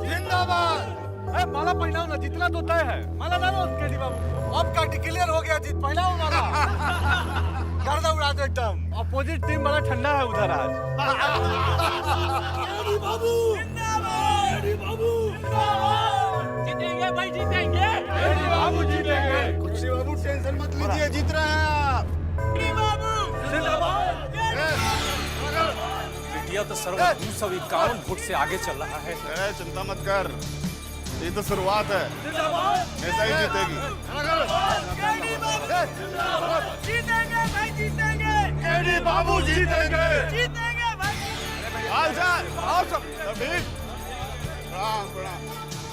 जिंदाबाद। अरे माला पहनाओ ना, जितना तो तय है। माला डालो केडी बाबू। अब का डिक्लेयर हो गया, जीत पहनाओ माला। कर दो उड़ा दो एकदम। अपोजिट टीम बड़ा ठंडा है उधर आज। केडी बाबू जिंदाबाद। केडी बाबू जिंदाबाद। जीतेंगे भाई, जीतेंगे। केडी बाबू जीतेंगे। खुशी बाबू टेंशन मत लीजिए, जीत रहे हैं आप। केडी बाबू जिंदाबाद। इंडिया तो सर्वर 251 वोट से आगे चल रहा है। चिंता मत कर, ये तो शुरुआत है। ऐसा ही जीतेगी। जीतेंगे भाई, जीतेंगे। केडी बाबू जीतेंगे। जीतेंगे भाई। हाल चाल आओ सब ठीक। प्रणाम प्रणाम।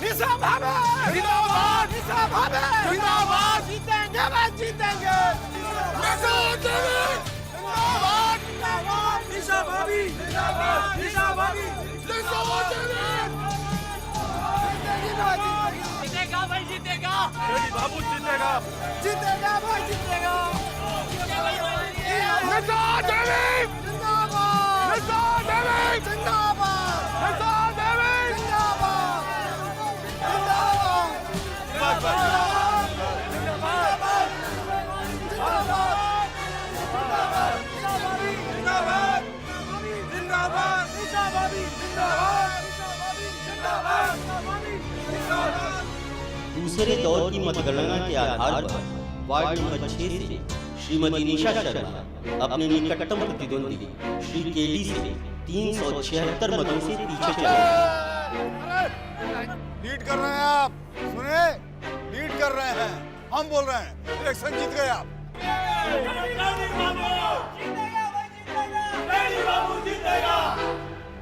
निशा भाभी जिंदाबाद। निशा भाभी जिंदाबाद। जीतेंगे भाई, जीतेंगे। निशा जिंदाबाद जिंदाबाद। निशा भाभी जिंदाबाद। निशा भाभी जिंदाबाद। जीतेगा भाई, जीतेगा। केडी बाबू जीतेगा। जीतेगा भाई, जीतेगा। निशा देवी जिंदाबाद। निशा देवी जिंदाबाद। निशा देवी जिंदाबाद। दूसरे दौर की मतगणना के आधार पर वार्ड नंबर 6 से श्रीमती निशा शर्मा अपने निकटतम प्रतिद्वंदी श्री केडी से 376 मतों से पीछे चले। लीड कर रहे हैं आप, सुने? लीड कर रहे हैं। हम बोल रहे हैं इलेक्शन जीत गए आप।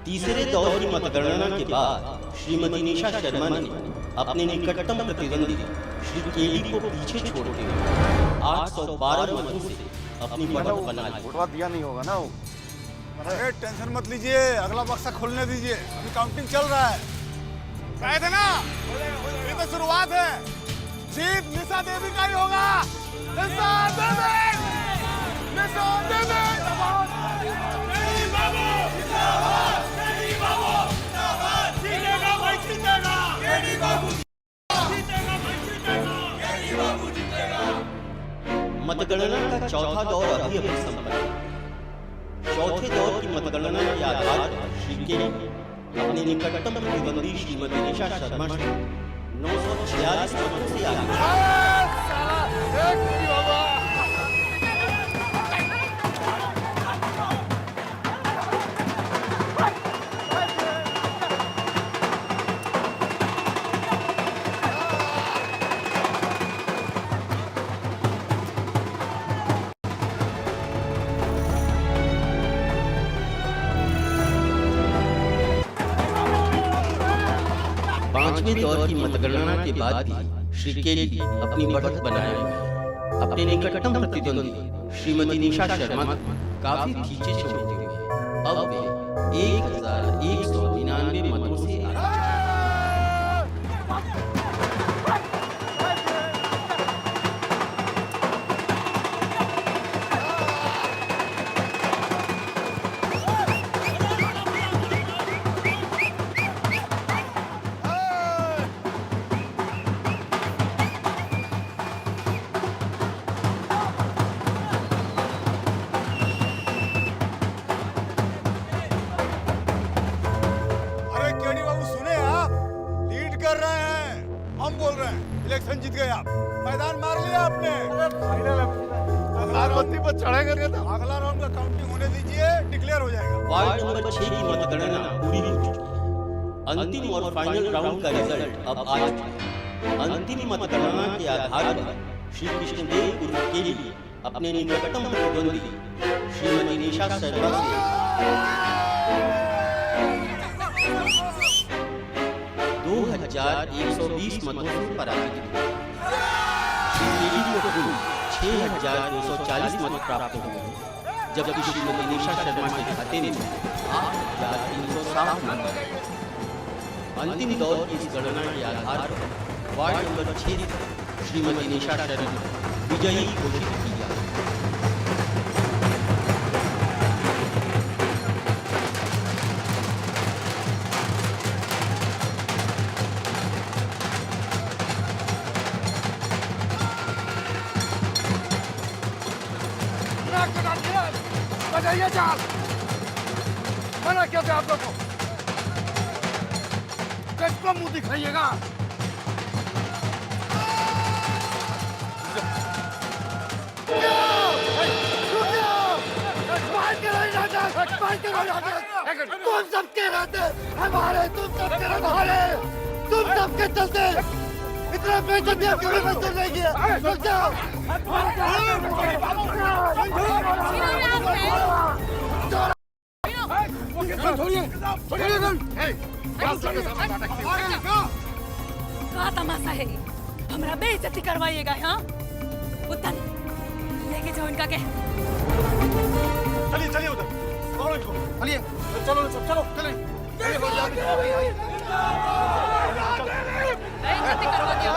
तीसरे दौर की मतगणना के बाद श्रीमती निशा शर्मा ने अपने निकटतम प्रतिद्वंदी श्री केडी को पीछे छोड़ते हुए 812 मतों से अपनी बढ़त बना ली। वोटवा दिया नहीं होगा ना वो। अरे टेंशन मत लीजिए, अगला बक्सा खोलने दीजिए, अभी काउंटिंग चल रहा है। कहे थे ना, ये तो शुरुआत है। जीत निशा देवी का ही होगा। निशा देवी, निशा देवी। मतगणना का चौथा दौर अभी अभी संपन्न है। चौथे दौर की मतगणना के आधार पर श्री केली अपने निकटतम प्रतिद्वंदी श्रीमती निशा शर्मा से 946 मतों से आगे। पांचवें दौर की मतगणना के बाद भी श्री केली अपनी बढ़त बनाए हुए अपने निकटतम प्रतिद्वंदी श्रीमती निशा शर्मा को काफी पीछे छोड़ते हुए अब वे 1199 मतों से आगे। इलेक्शन जीत गए आप, मैदान मार लिया आपने। फाइनल अगरबत्ती पर चढ़ेंगे तो अगला राउंड का काउंटिंग होने दीजिए, डिक्लेयर हो जाएगा। वार्ड नंबर 6 की मतगणना पूरी हो चुकी है। अंतिम और फाइनल राउंड का रिजल्ट अब आ चुका है। अंतिम मतगणना के आधार पर श्री कृष्णदेव उर्फ केली अपने निकटतम प्रतिद्वंदी श्रीमती निशा शर्मा से 2120 मतों से पराजित हुए। श्री केली को कुल 6240 मत प्राप्त हुए, जबकि श्रीमती निशा शर्मा के खाते में 8360 मत आए। अंतिम दौर की इस गणना के आधार पर वार्ड नंबर 6 श्रीमती निशा शर्मा विजयी घोषित की गई। बजाइए चाल, मना क्या था आप लोगों को? किसको मुंह दिखाइएगा? तुम सबके रहते हमारे, तुम सबके हमारे, तुम सबके चलते इतना बेइज्जती आपके में मंजूर नहीं किया। क्या तमाशा है? हमरा बेइज्जती करवाइएगा? हाँ उतन लेके जाओ इनका के। चलिए चलिए उधर, पकड़ो इनको, चलिए चलो सब चलो चलिए। बेइज्जती करवा दिया।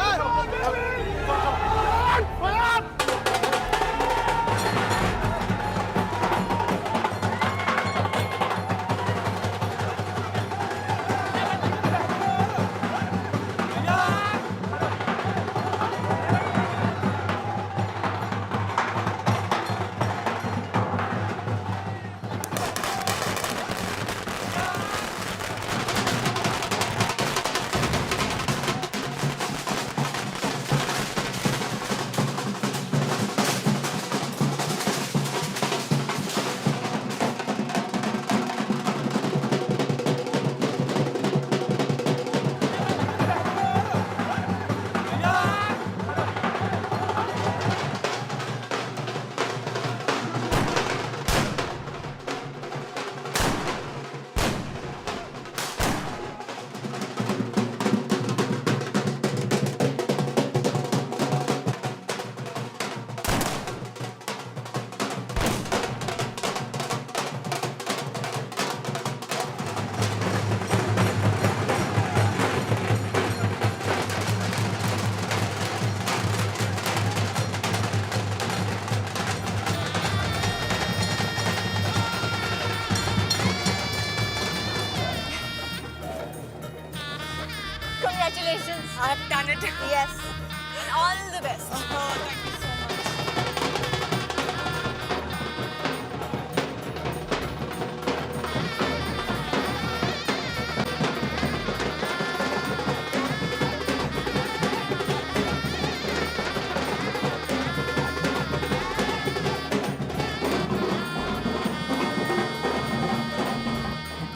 I've done it. Yes. All the best. Oh, thank you so much.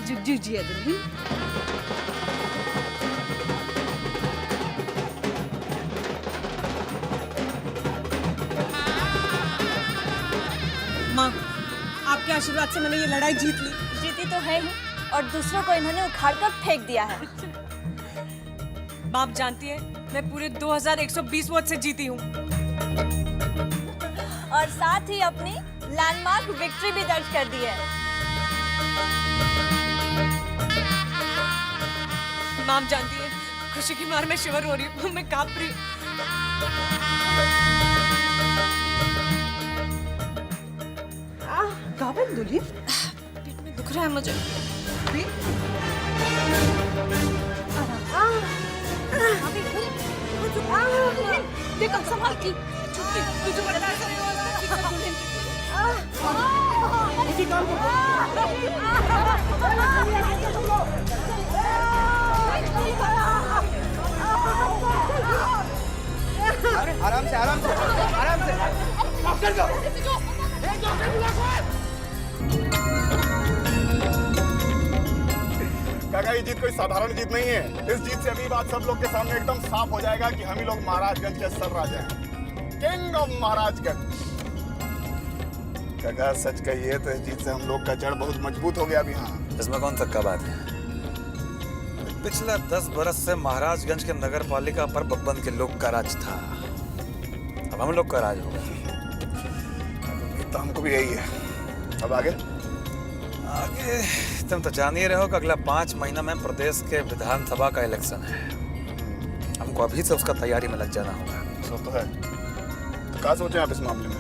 जुग जुग जिया दुल्हन। माँ, आपके आशीर्वाद से मैंने ये लड़ाई जीत ली। जीती तो है ही, और दूसरों को इन्होंने उखाड़ कर फेंक दिया है। बाप जानती है, मैं पूरे 2120 वोट से जीती हूँ। और साथ ही अपनी लैंडमार्क विक्ट्री भी दर्ज कर दी है। माम जानती है, खुशी की मार में शिवर हो रही हूँ, मैं कांप रही हूँ। काबिल दुल्हन, पेट में दुख रहा है मुझे। देखो संभाल की तुझे बता आराम से आराम से आराम से। डॉक्टर को काका, ये जीत कोई साधारण जीत नहीं है। इस जीत से अभी बात सब लोग के सामने एकदम साफ हो जाएगा कि हम ही लोग महाराजगंज के असल राजा हैं, किंग ऑफ महाराजगंज। काका सच कहिए तो इस जीत से हम लोग का जड़ बहुत मजबूत हो गया अभी। हाँ, इसमें कौन सक्का बात है? पिछले 10 बरस से महाराजगंज के नगर पालिका पर बब्बन के लोग का राज था, अब हम लोग का राज होगा। तो हमको भी यही है। अब आगे आगे तुम तो जान ही रहे हो कि अगला 5 महीना में प्रदेश के विधानसभा का इलेक्शन है। हमको अभी से उसका तैयारी में लग जाना होगा। सो तो है। तो क्या सोचे आप इस मामले में?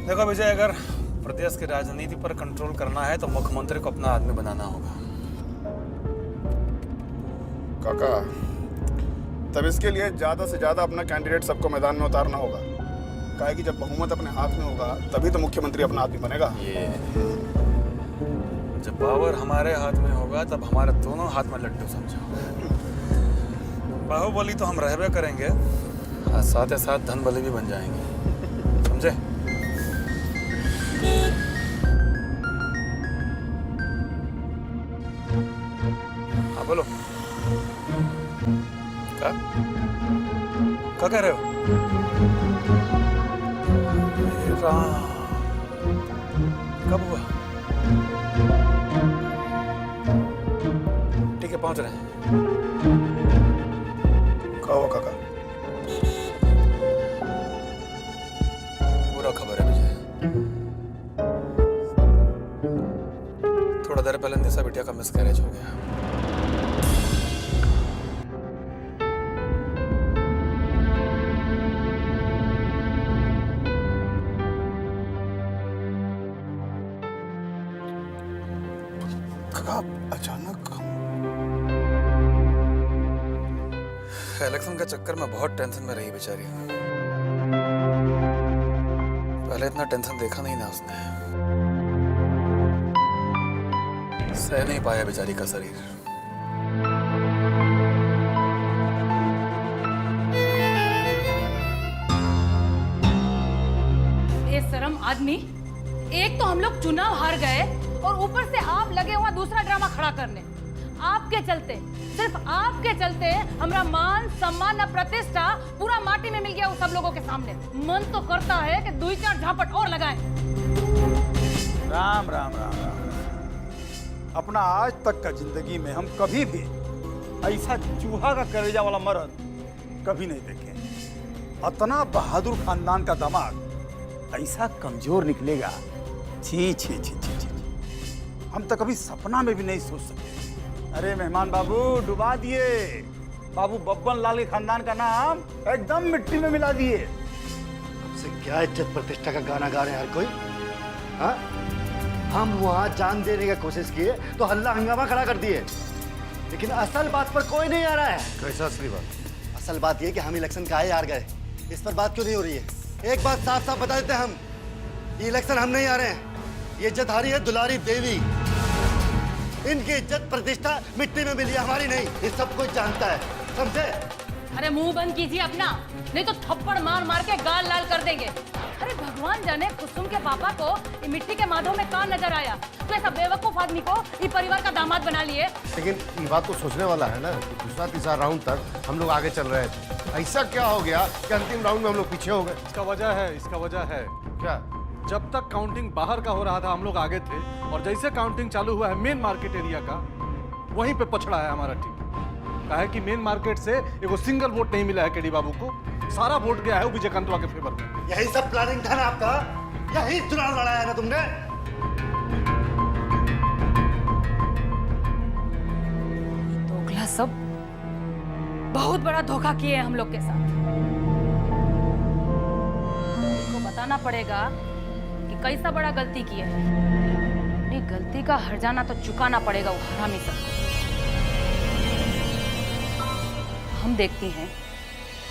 देखो विजय, अगर प्रदेश की राजनीति पर कंट्रोल करना है तो मुख्यमंत्री को अपना आदमी बनाना होगा। काका, तब इसके लिए ज्यादा से ज्यादा अपना कैंडिडेट सबको मैदान में उतारना होगा। काहे कि जब बहुमत अपने हाथ में होगा तभी तो मुख्यमंत्री अपना आदमी बनेगा। जब पावर हमारे हाथ में होगा तब हमारे दोनों हाथ में लड्डू समझो। बाहुबली तो हम रहबे करेंगे और साथ ही साथ धन बली भी बन जाएंगे, समझे? हाँ बोलो, क्या कह रहे हो? कब हुआ? ठीक है, पहुंच रहे हैं। कहो काका। पूरा खबर है मुझे। थोड़ा देर पहले निशा बिटिया का मिसकैरेज हो गया। अचानक इलेक्शन के चक्कर में बहुत टेंशन में रही बेचारी। पहले इतना टेंशन देखा नहीं ना उसने। सह नहीं पाया बेचारी का शरीर। बेशरम आदमी, एक तो हम लोग चुनाव हार गए और ऊपर से आप लगे हुआ दूसरा ड्रामा खड़ा करने। आपके चलते, सिर्फ आपके चलते हमारा मान सम्मान और प्रतिष्ठा पूरा माटी में मिल गया वो सब लोगों के सामने। मन तो करता है कि 2-4 झापट और लगाएं। राम राम राम राम। अपना आज तक का जिंदगी में हम कभी भी ऐसा चूहा का कलेजा वाला मर्द कभी नहीं देखे। इतना बहादुर खानदान का दामाद ऐसा कमजोर निकलेगा, छी छी छी छी छी। हम तो कभी सपना में भी नहीं सोच सकते। अरे मेहमान बाबू डुबा दिए। बाबू बब्बन लाल के खानदान का नाम एकदम मिट्टी में मिला दिए। हमसे क्या इज्जत प्रतिष्ठा का गाना गा रहे हैं हर कोई? हाँ, हम वहां जान देने की कोशिश किए तो हल्ला हंगामा खड़ा कर दिए। लेकिन असल बात पर कोई नहीं आ रहा है। कैसा असली बात? असल बात ये कि हम इलेक्शन काहे हार गए, इस पर बात क्यों नहीं हो रही है? एक बात साफ साफ बता देते हैं हम, ये इलेक्शन हम नहीं आ रहे हैं। ये इज्जत हारी है दुलारी देवी। इनकी इज्जत प्रतिष्ठा मिट्टी में मिली है, हमारी नहीं। ये सब कुछ जानता है, समझे? अरे मुंह बंद कीजिए अपना, नहीं तो थप्पड़ मार मार के गाल लाल कर देंगे। अरे भगवान जाने कुसुम के पापा को ये मिट्टी के माधव में कहाँ नजर आया, तो ऐसा बेवकूफ आदमी को ये परिवार का दामाद बना लिए। लेकिन ये बात तो सोचने वाला है ना कि दूसरा तीसरा राउंड तक हम लोग आगे चल रहे थे, ऐसा क्या हो गया कि अंतिम राउंड में हम लोग पीछे हो गए? इसका वजह है क्या? जब तक काउंटिंग बाहर का हो रहा था हम लोग आगे थे, और जैसे काउंटिंग चालू हुआ है मेन मार्केट एरिया का, वहीं पे पछड़ा है हमारा टीम। कहा है कि मेन मार्केट से एगो सिंगल वोट नहीं मिला है केडी बाबू को, सारा वोट गया है विजयकांतवा के फेवर में। यही सब प्लानिंग था ना आपका? यही चुनाव लड़ाया है ना तुमने? दोगला सब बहुत बड़ा धोखा किए हैं हम लोग के साथ। इनको बताना पड़ेगा कि कैसा बड़ा गलती किए हैं। अपनी गलती का हर्जाना तो चुकाना पड़ेगा वो हरामी सबको। हम देखती हैं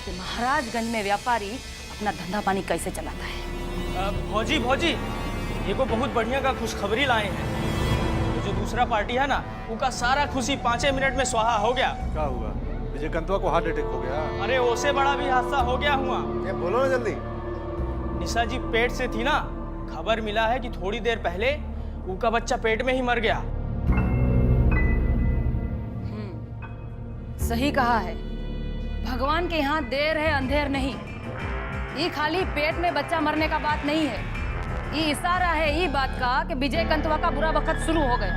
कि महाराजगंज में व्यापारी अपना धंधा पानी कैसे चलाता है। भौजी भौजी, ये को बहुत बढ़िया का खुशखबरी लाए हैं। तो जो दूसरा पार्टी है ना, उनका सारा खुशी 5 मिनट में स्वाहा हो गया। क्या हुआ? विजयकांतवा को हार्ट अटैक हो गया? अरे उससे बड़ा भी हादसा हो गया हुआ। ये बोलो ना जल्दी। निशा जी पेट से थी ना, खबर मिला है कि थोड़ी देर पहले उनका बच्चा पेट में ही मर गया। सही कहा है, भगवान के यहाँ देर है अंधेर नहीं। ये खाली पेट में बच्चा मरने का बात नहीं है, ये इशारा है ये बात का कि विजयकांतवा का बुरा वक्त शुरू हो गया।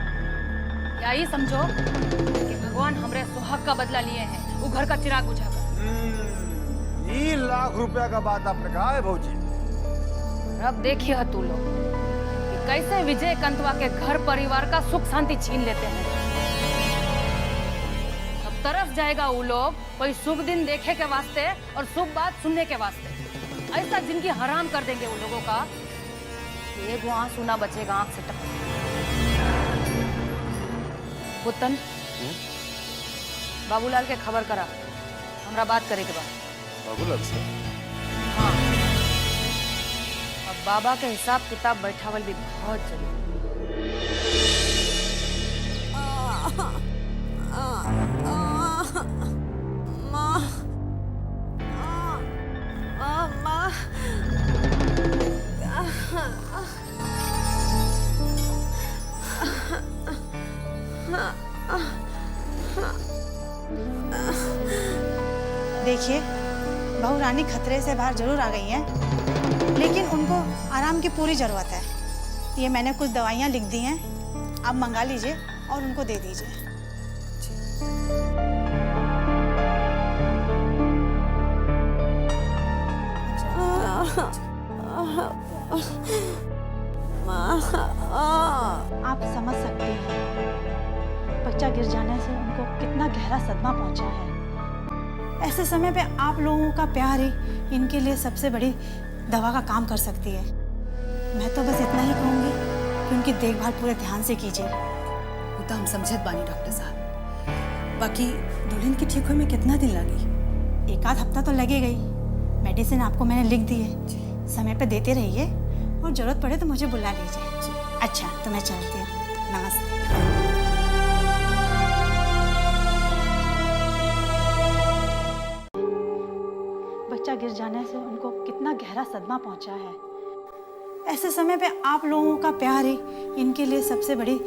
या ये समझो कि भगवान हमरे सुहाग का बदला लिए हैं, वो घर का चिराग बुझाकर। 3 लाख रुपया का बात आपने कहा है भौजी। अब देखिए तू लोग कि कैसे विजयकांतवा के घर परिवार का सुख शांति छीन लेते हैं। अब तरस जाएगा वो लोग कोई शुभ दिन देखे के वास्ते और शुभ बात सुनने के वास्ते। ऐसा जिंदगी हराम कर देंगे वो लोगों का कि एक आंसू ना बचेगा आंख से टपक। पुतन, बाबूलाल के खबर करा, हमरा बात करे के बाद। बाबूलाल से? हाँ, अब बाबा के हिसाब किताब बैठावल भी बहुत जरूरी। देखिए, बहू रानी खतरे से बाहर जरूर आ गई हैं, लेकिन उनको आराम की पूरी ज़रूरत है। ये मैंने कुछ दवाइयाँ लिख दी हैं, आप मंगा लीजिए और उनको दे दीजिए। आप समझ सकते हैं बच्चा गिर जाने से उनको कितना गहरा सदमा पहुंचा है। ऐसे समय पे आप लोगों का प्यार ही इनके लिए सबसे बड़ी दवा का काम कर सकती है। मैं तो बस इतना ही कहूँगी कि उनकी देखभाल पूरे ध्यान से कीजिए। वो तो हम समझत बानी डॉक्टर साहब। बाकी दुल्हन की ठीक होने में कितना दिन लगी? 1 आध हफ्ता तो लगेगा ही। मेडिसिन आपको मैंने लिख दी है, समय पे देते रहिए और जरूरत पड़े तो मुझे बुला लीजिए। अच्छा, तो मैं चलती हूँ। नमस्ते। बच्चा गिर जाने से उनको कितना गहरा सदमा पहुंचा है। ऐसे समय पे आप लोगों का प्यार ही इनके लिए सबसे बड़ी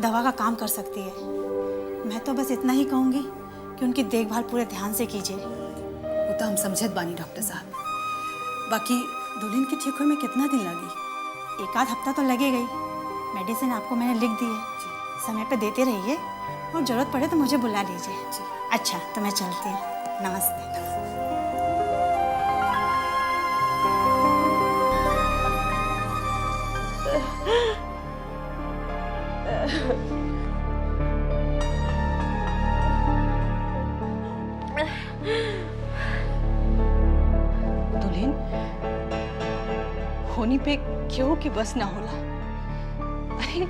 दवा का काम कर सकती है। मैं तो बस इतना ही कहूँगी कि उनकी देखभाल पूरे ध्यान से कीजिए। वो तो हम समझत बानी डॉक्टर साहब। बाकी दुल्हन की ठीक होने में कितना दिन लगी? 1 आध हफ्ता तो लगेगा ही। मेडिसिन आपको मैंने लिख दी है, समय पे देते रहिए और जरूरत पड़े तो मुझे बुला लीजिए। अच्छा, तो मैं चलती हूँ। नमस्ते। दुल्हन होनी पे क्यों कि बस ना होला। अरे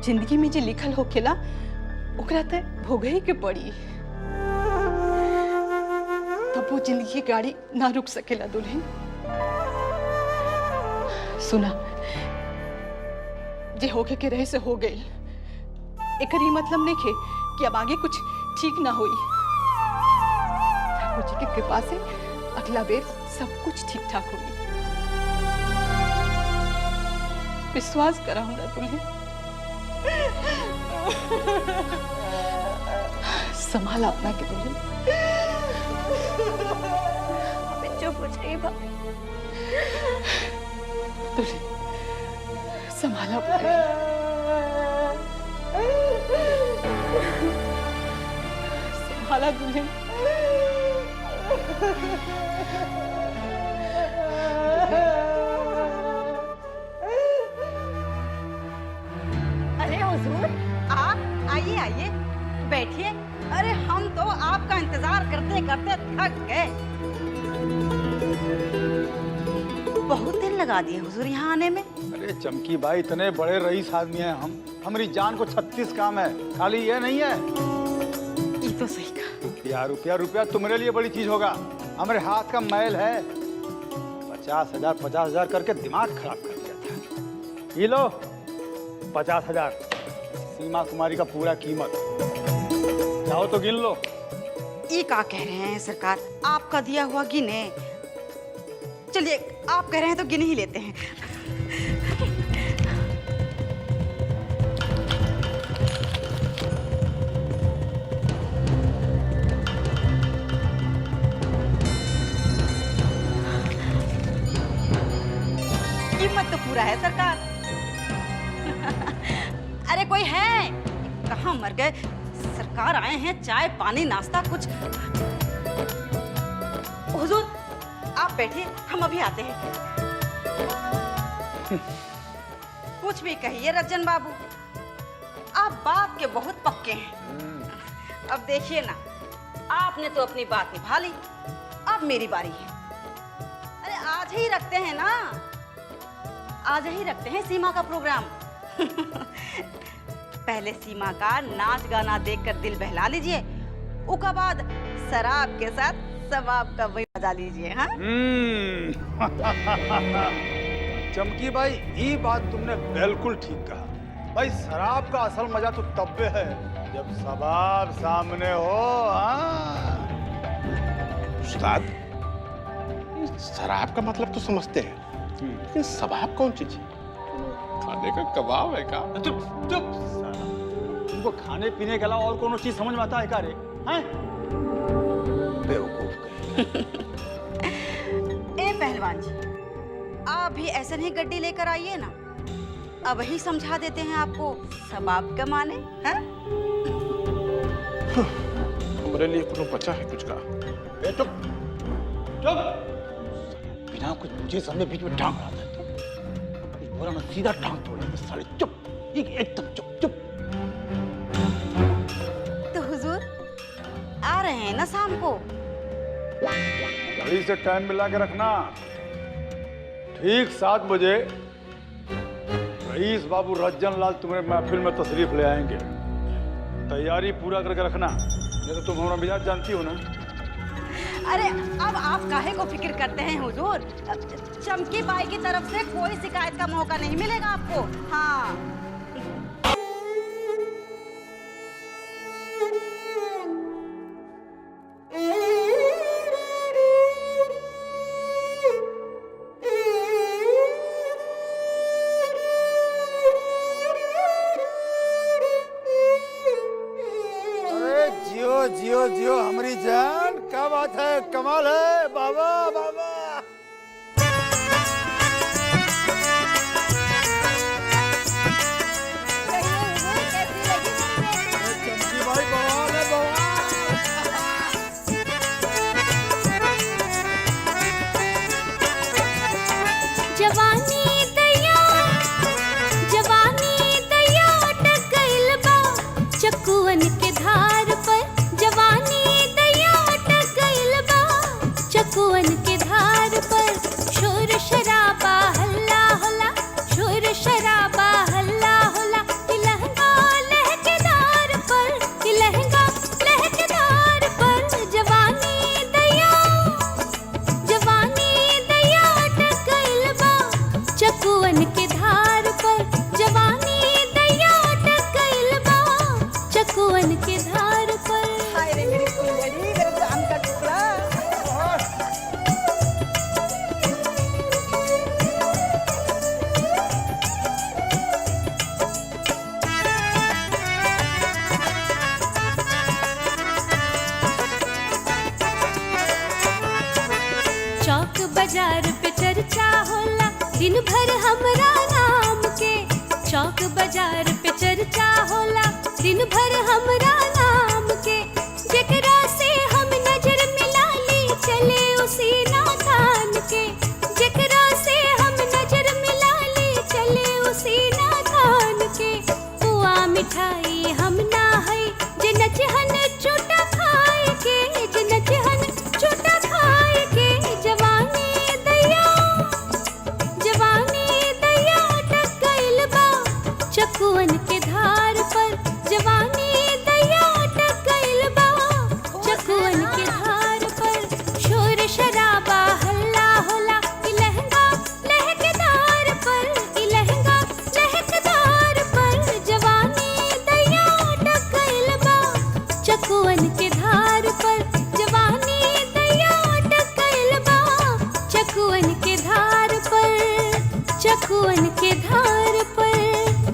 जिंदगी में जो लिखल होखेला ओकरा ते भोगे ही के पड़ी। तब वो जिंदगी की गाड़ी ना रुक सकेला दुल्हन। सुना, जे होके के रहे से हो गई। एकर ही मतलब नहीं खे कि अब आगे कुछ ठीक ना होई। ठाकुर जी की कृपा से अगला बेर सब कुछ ठीक ठाक होगी। विश्वास करा हमरा दुल्हन। संभाला अपना के दुल्हन। चुप हो जाइए भाभी। दुल्हन संभाला अपना के। संभाला दुल्हन। अरे हुजूर, आप आइए आइए, बैठिए। अरे हम तो आपका इंतजार करते करते थक गए। बहुत देर लगा दिए हुजूर यहाँ आने में। अरे चमकी भाई, इतने बड़े रईस आदमी हैं हम। हमारी जान को 36 काम है, खाली ये नहीं है। ये तो सही कहा। रुपया रुपया रुपया तुम्हारे लिए बड़ी चीज होगा, हमारे हाथ का मैल है। 50,000 करके दिमाग खराब कर दिया था। ये लो 50,000 सीमा कुमारी का पूरा कीमत। जाओ तो गिन लो। ये क्या कह रहे हैं सरकार, आपका दिया हुआ गिने? चलिए, आप कह रहे हैं तो गिन ही लेते हैं। कीमत तो पूरा है सरकार। अरे कोई है? कहाँ मर गए? सरकार आए हैं, चाय पानी नाश्ता कुछ। हुजूर आप बैठिए, हम अभी आते हैं। कुछ भी कहिए रज्जन बाबू, आप बात के बहुत पक्के हैं। अब देखिए ना, आपने तो अपनी बात निभा ली, अब मेरी बारी है। अरे आज ही रखते हैं ना, आज ही रखते हैं सीमा का प्रोग्राम। पहले सीमा का नाच गाना देखकर दिल बहला लीजिए, उसके बाद शराब के साथ सवाब का वही मजा लीजिए। हाँ? चमकी भाई, ये बात तुमने बिल्कुल ठीक कहा। भाई शराब का असल मजा तो तब है जब सबाब सामने हो। हाँ? उस्ताद, शराब का मतलब तो समझते हैं, लेकिन सबाब कौन चीज है? खाने का कबाब है का? चुप चुप, तुमको खाने पीने के अलावा और कोनो चीज समझ में आता है क्या रे? हैं? बेवकूफ। ए पहलवान जी, आप भी ऐसे नहीं गड्डी लेकर आइए ना, अब ही समझा देते हैं आपको सबाब के माने। हैं? हमारे लिए कुछ बचा है कुछ का? चुप चुप, बिना कुछ मुझे सामने बीच में टांग रहा था। कुछ बोला ना, सीधा टांग तोड़ा साले। चुप, एकदम चुप चुप। तो हुजूर आ रहे हैं ना शाम को? घड़ी से टाइम मिला के रखना। ठीक 7 बजे रईस बाबू रज्जन लाल तुम्हारे महफिल में तशरीफ ले आएंगे। तैयारी पूरा करके रखना, नहीं तो तुम हमारा मिजाज जानती हो ना। अरे अब आप काहे को फिक्र करते हैं हुजूर? चमकी बाई की तरफ से कोई शिकायत का मौका नहीं मिलेगा आपको। हाँ, जियो जियो जियो हमारी जान, क्या बात है, कमाल है बाबा बाबा। भर हमरा नाम के चौक बाजार पे चर्चा होला, दिन भर हमरा नाम के जेकरा से हम नजर मिला ली चले उसी नादान के, जेकरा से हम नजर मिला ली चले उसी नादान के। पुआ मिठाई हम ना है जे नचहन चूटा खाए के, जे नचहन चूटा खाए के। जवानी दैया अटक गइल बा चकुअन के धार पर, जवानी दैया अटक गइल बा चकुअन के धार पर। शोर शराबा हल्ला होला ई लहंगा लहकदार पर, ई लहंगा लहकदार पर। जवानी दैया अटक गइल बा चकुअन के धार पर, जवानी दैया अटक गइल बा चकुअन के धार पर, चकुअन के धार पर,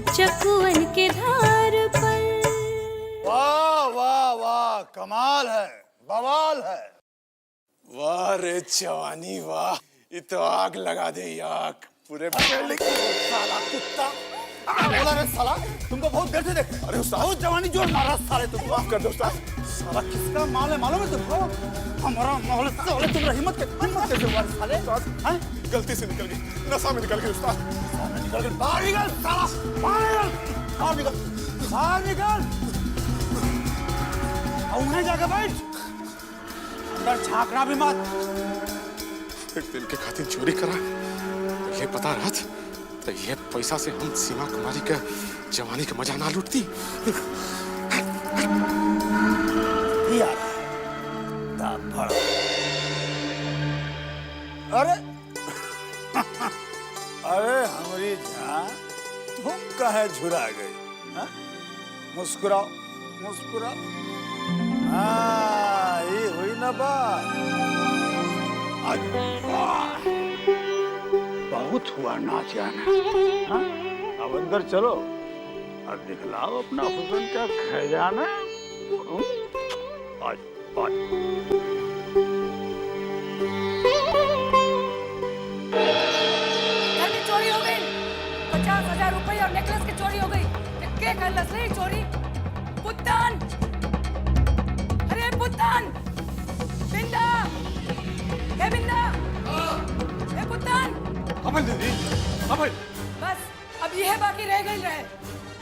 चकुअन के धार पर। वाह वाह वाह, कमाल है, बवाल है। वाह रे जवानी वाह, ये तो आग लगा दे आग पूरे साला कुत्ता। बोला रे साला, तुमको बहुत देर से देख। अरे उस्ताद, बहुत जवानी जोर मारा साले तुमको। माफ कर दो उस्ताद। साला किसका माल है मालूम है तुमको? हमारा माल साले, तुम्हारा हिम्मत कैसे हुआ साले? हैं? गलती से निकल गई, नशा में निकल गई उस्ताद। नशा में निकल गई, बाहर निकल साला, बाहर निकल, बाहर निकल। उन्हें जाकर बैठ, अंदर झांकना भी मत। एक दिन के खातिर चोरी करा, तो ये पता रहत तो ये पैसा से हम सीमा कुमारी के जवानी का मजा ना लूटती। अरे अरे हमारी जान, तुम कहे झुरा गई? हाँ? मुस्कुराओ मुस्कुराओ। हाँ, ये हुई ना बात। बहुत हुआ नाच गाना। हाँ? अब अंदर चलो और दिखलाओ अपना हुस्न का खजाना। आज आज घर में चोरी हो गई, 50,000 रुपए और नेकलेस की चोरी हो गई। क्या कर लसली चोरी? पुत्तान, अरे पुत्तान, बिंदा, हे बिंदा, हे पुत्तान। अमल दीदी, अमल। बस अब यह बाकी रह गई रहे,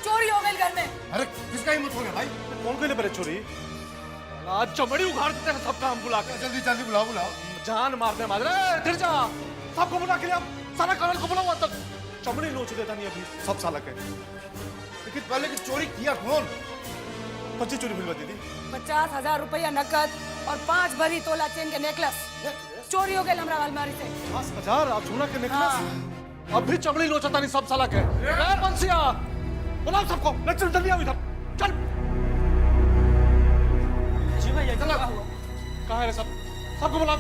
चोरी हो गई घर में। अरे किसका हिम्मत हो गया भाई? कौन के लिए बड़े चोरी? आज चमड़ी उखाड़ देते हैं सबका, हम बुला के। जल्दी जल्दी बुलाओ बुलाओ। जान मारते मार रहे, फिर जा सबको बुला के लिए। साला कर्नल को बुलाओ तक, चमड़ी नोच देता नहीं अभी सब साला के। लेकिन पहले की चोरी किया कौन? 25 चोरी मिलवा दीदी। 50,000 रुपया नकद और 5 भरी तोला चेन के नेकलेस चोरी हो गए हमरा अलमारी से। 50,000 आप सोना के नेकलेस? अब भी चमड़ी नोचता नहीं सब साला के। ए बंसिया, बुलाओ सबको। चल जल्दी आओ इधर, चल। जी भैया, चलो। कहाँ है रे सब? सबको बुलाओ।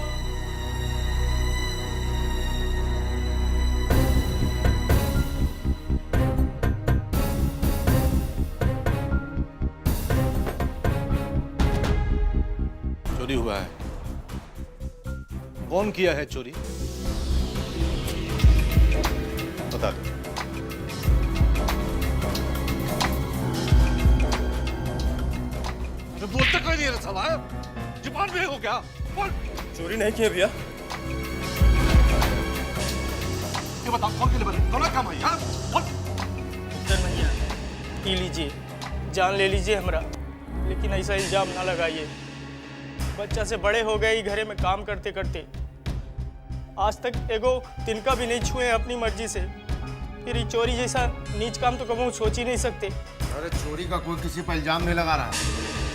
चोरी हुआ है। कौन किया है चोरी? बता दो। जो बोलते कोई नहीं है साला, जुबान भी हो क्या? बोल। चोरी नहीं किया भैया। ये बताओ कौन के लिए बने? दोनों काम है यार। बोल। उत्तर भैया, पी लीजिए, जान ले लीजिए हमरा, लेकिन ऐसा इल्जाम ना लगाइए। बच्चा से बड़े हो गए घरे में काम करते करते, आज तक एगो तिनका भी नहीं छुए अपनी मर्जी से। फिर ये चोरी जैसा नीच काम तो कभी सोच ही नहीं सकते। अरे चोरी का कोई किसी पर इल्जाम नहीं लगा रहा है,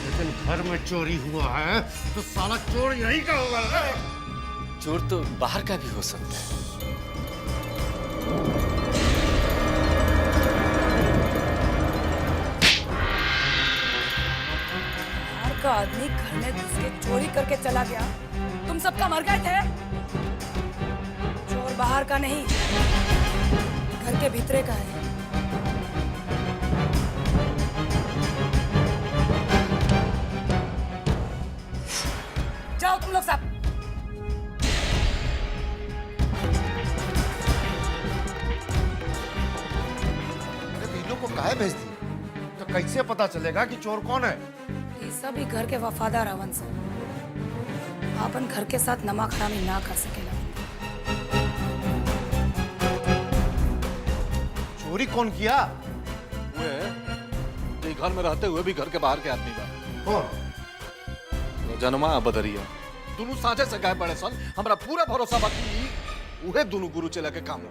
लेकिन घर में चोरी हुआ है तो साला चोर यही का होगा ना? चोर तो बाहर का भी हो सकता है। बाहर का आदमी घर में घुस के चोरी करके चला गया, तुम सबका मर गए थे। चोर बाहर का नहीं, घर के भीतरे का है। जाओ तुम लोग सब। काहे भेज दी? तो कैसे पता चलेगा कि चोर कौन है? ये सब ही घर के वफादार हवन से अपन घर के साथ नमक हरामी ना कर सकेला। चोरी कौन किया? वो है ये घर में रहते हुए भी घर के बाहर के आदमी बा। कौन? जनमा बदरिया दोनों साझे से गए बड़े सन। हमरा पूरा भरोसा बा कि उहे दोनों गुरु चला के काम हो।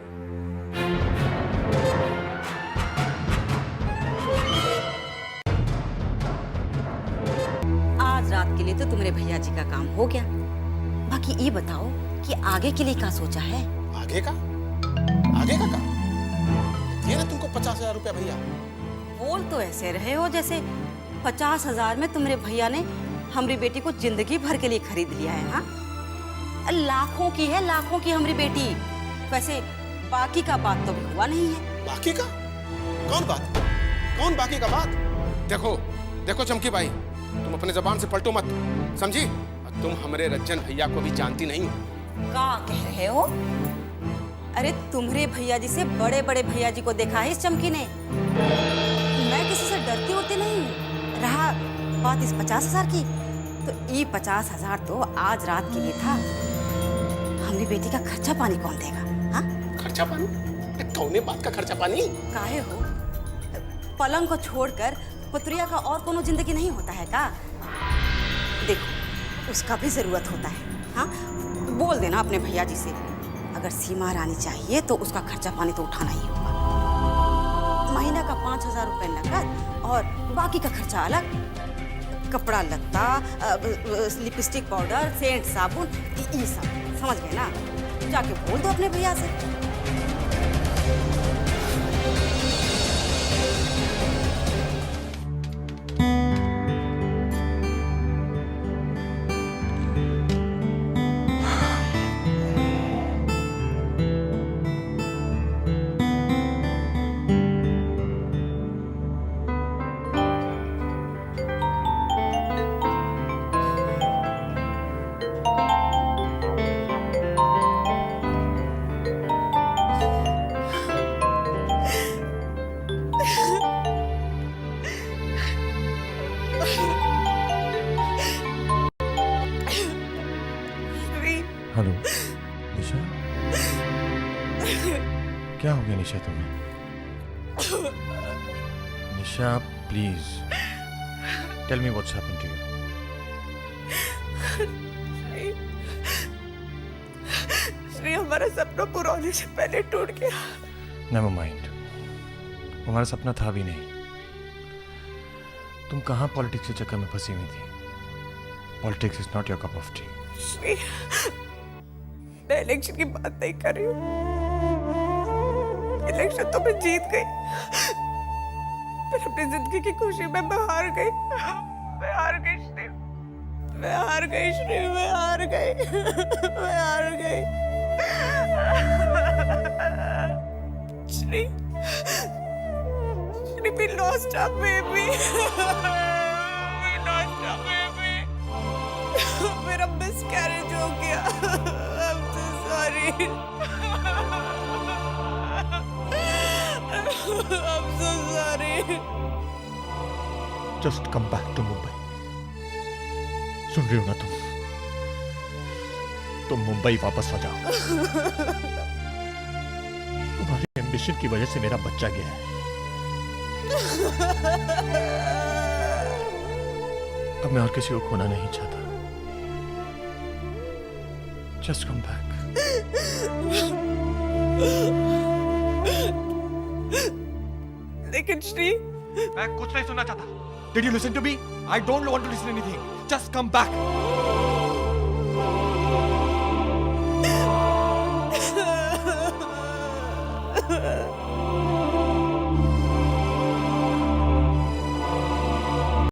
आज रात के लिए तो तुम्हारे भैया जी का काम हो गया। बाकी ये बताओ कि आगे के लिए क्या सोचा है? आगे का? आगे का काम? दिए ना तुमको 50,000 रुपया भैया। बोल तो ऐसे रहे हो जैसे 50,000 में तुम्हारे भैया ने हमारी बेटी को जिंदगी भर के लिए खरीद लिया है। हाँ, लाखों की है, लाखों की हमारी बेटी। वैसे बाकी का बात तो हुआ नहीं है। बाकी का? कौन बात? कौन बाकी का बात? देखो देखो चमकी भाई, तुम अपने जबान से पलटो मत, समझी? तुम हमारे रज्जन भैया को भी जानती नहीं हो। क्या कह रहे हो? अरे तुम्हारे भैया जी से बड़े बड़े भैया जी को देखा है इस चमकी ने। मैं किसी से डरती उड़ती नहीं हूँ। रहा बात इस 50,000 की, तो ये 50,000 तो आज रात के लिए था। हमारी बेटी का खर्चा पानी कौन देगा? हाँ, खर्चा पानी? कौने बात का खर्चा पानी? काहे हो? पलंग को छोड़कर पुत्रिया का और कोनो जिंदगी नहीं होता है का? देखो उसका भी जरूरत होता है। हाँ, बोल देना अपने भैया जी से, अगर सीमा रानी चाहिए तो उसका खर्चा पानी तो उठाना ही होगा। महीना का 5,000 रुपए नकद और बाकी का खर्चा अलग। कपड़ा लत्ता, लिपस्टिक पाउडर, सेंट साबुन, ये सब समझ गए ना? जाके बोल दो अपने भैया से। हेलो निशा, क्या हो गया निशा तुम्हें? Nisha please tell me what's happened to you. Shri हमारा सपना पूरा होने से पहले टूट गया। नेवर माइंड, तुम्हारा सपना था भी नहीं। तुम कहाँ पॉलिटिक्स के चक्कर में फंसी हुई थी? Politics is not your cup of T. Shri, मैं इलेक्शन की बात नहीं कर रही हूँ। इलेक्शन तो मैं जीत गई, पर अपनी जिंदगी की खुशी में मैं हार गई। मैं हार गई श्री, मैं हार गई श्री, मैं हार गई, मैं हार गई Shri. Shri, we lost our baby. We lost our baby. मेरा मिसकैरेज हो गया। I'm so sorry. I'm so sorry. Just come back to Mumbai. सुन रही हो ना तुम? तुम मुंबई वापस आ जाओ। तुम्हारी एम्बिशन की वजह से मेरा बच्चा गया है। अब मैं और किसी को खोना नहीं चाहता। Just come back. लेकिन श्री, मैं कुछ नहीं सुनना चाहता। Did you listen to me? I don't want to listen to anything. Just come back.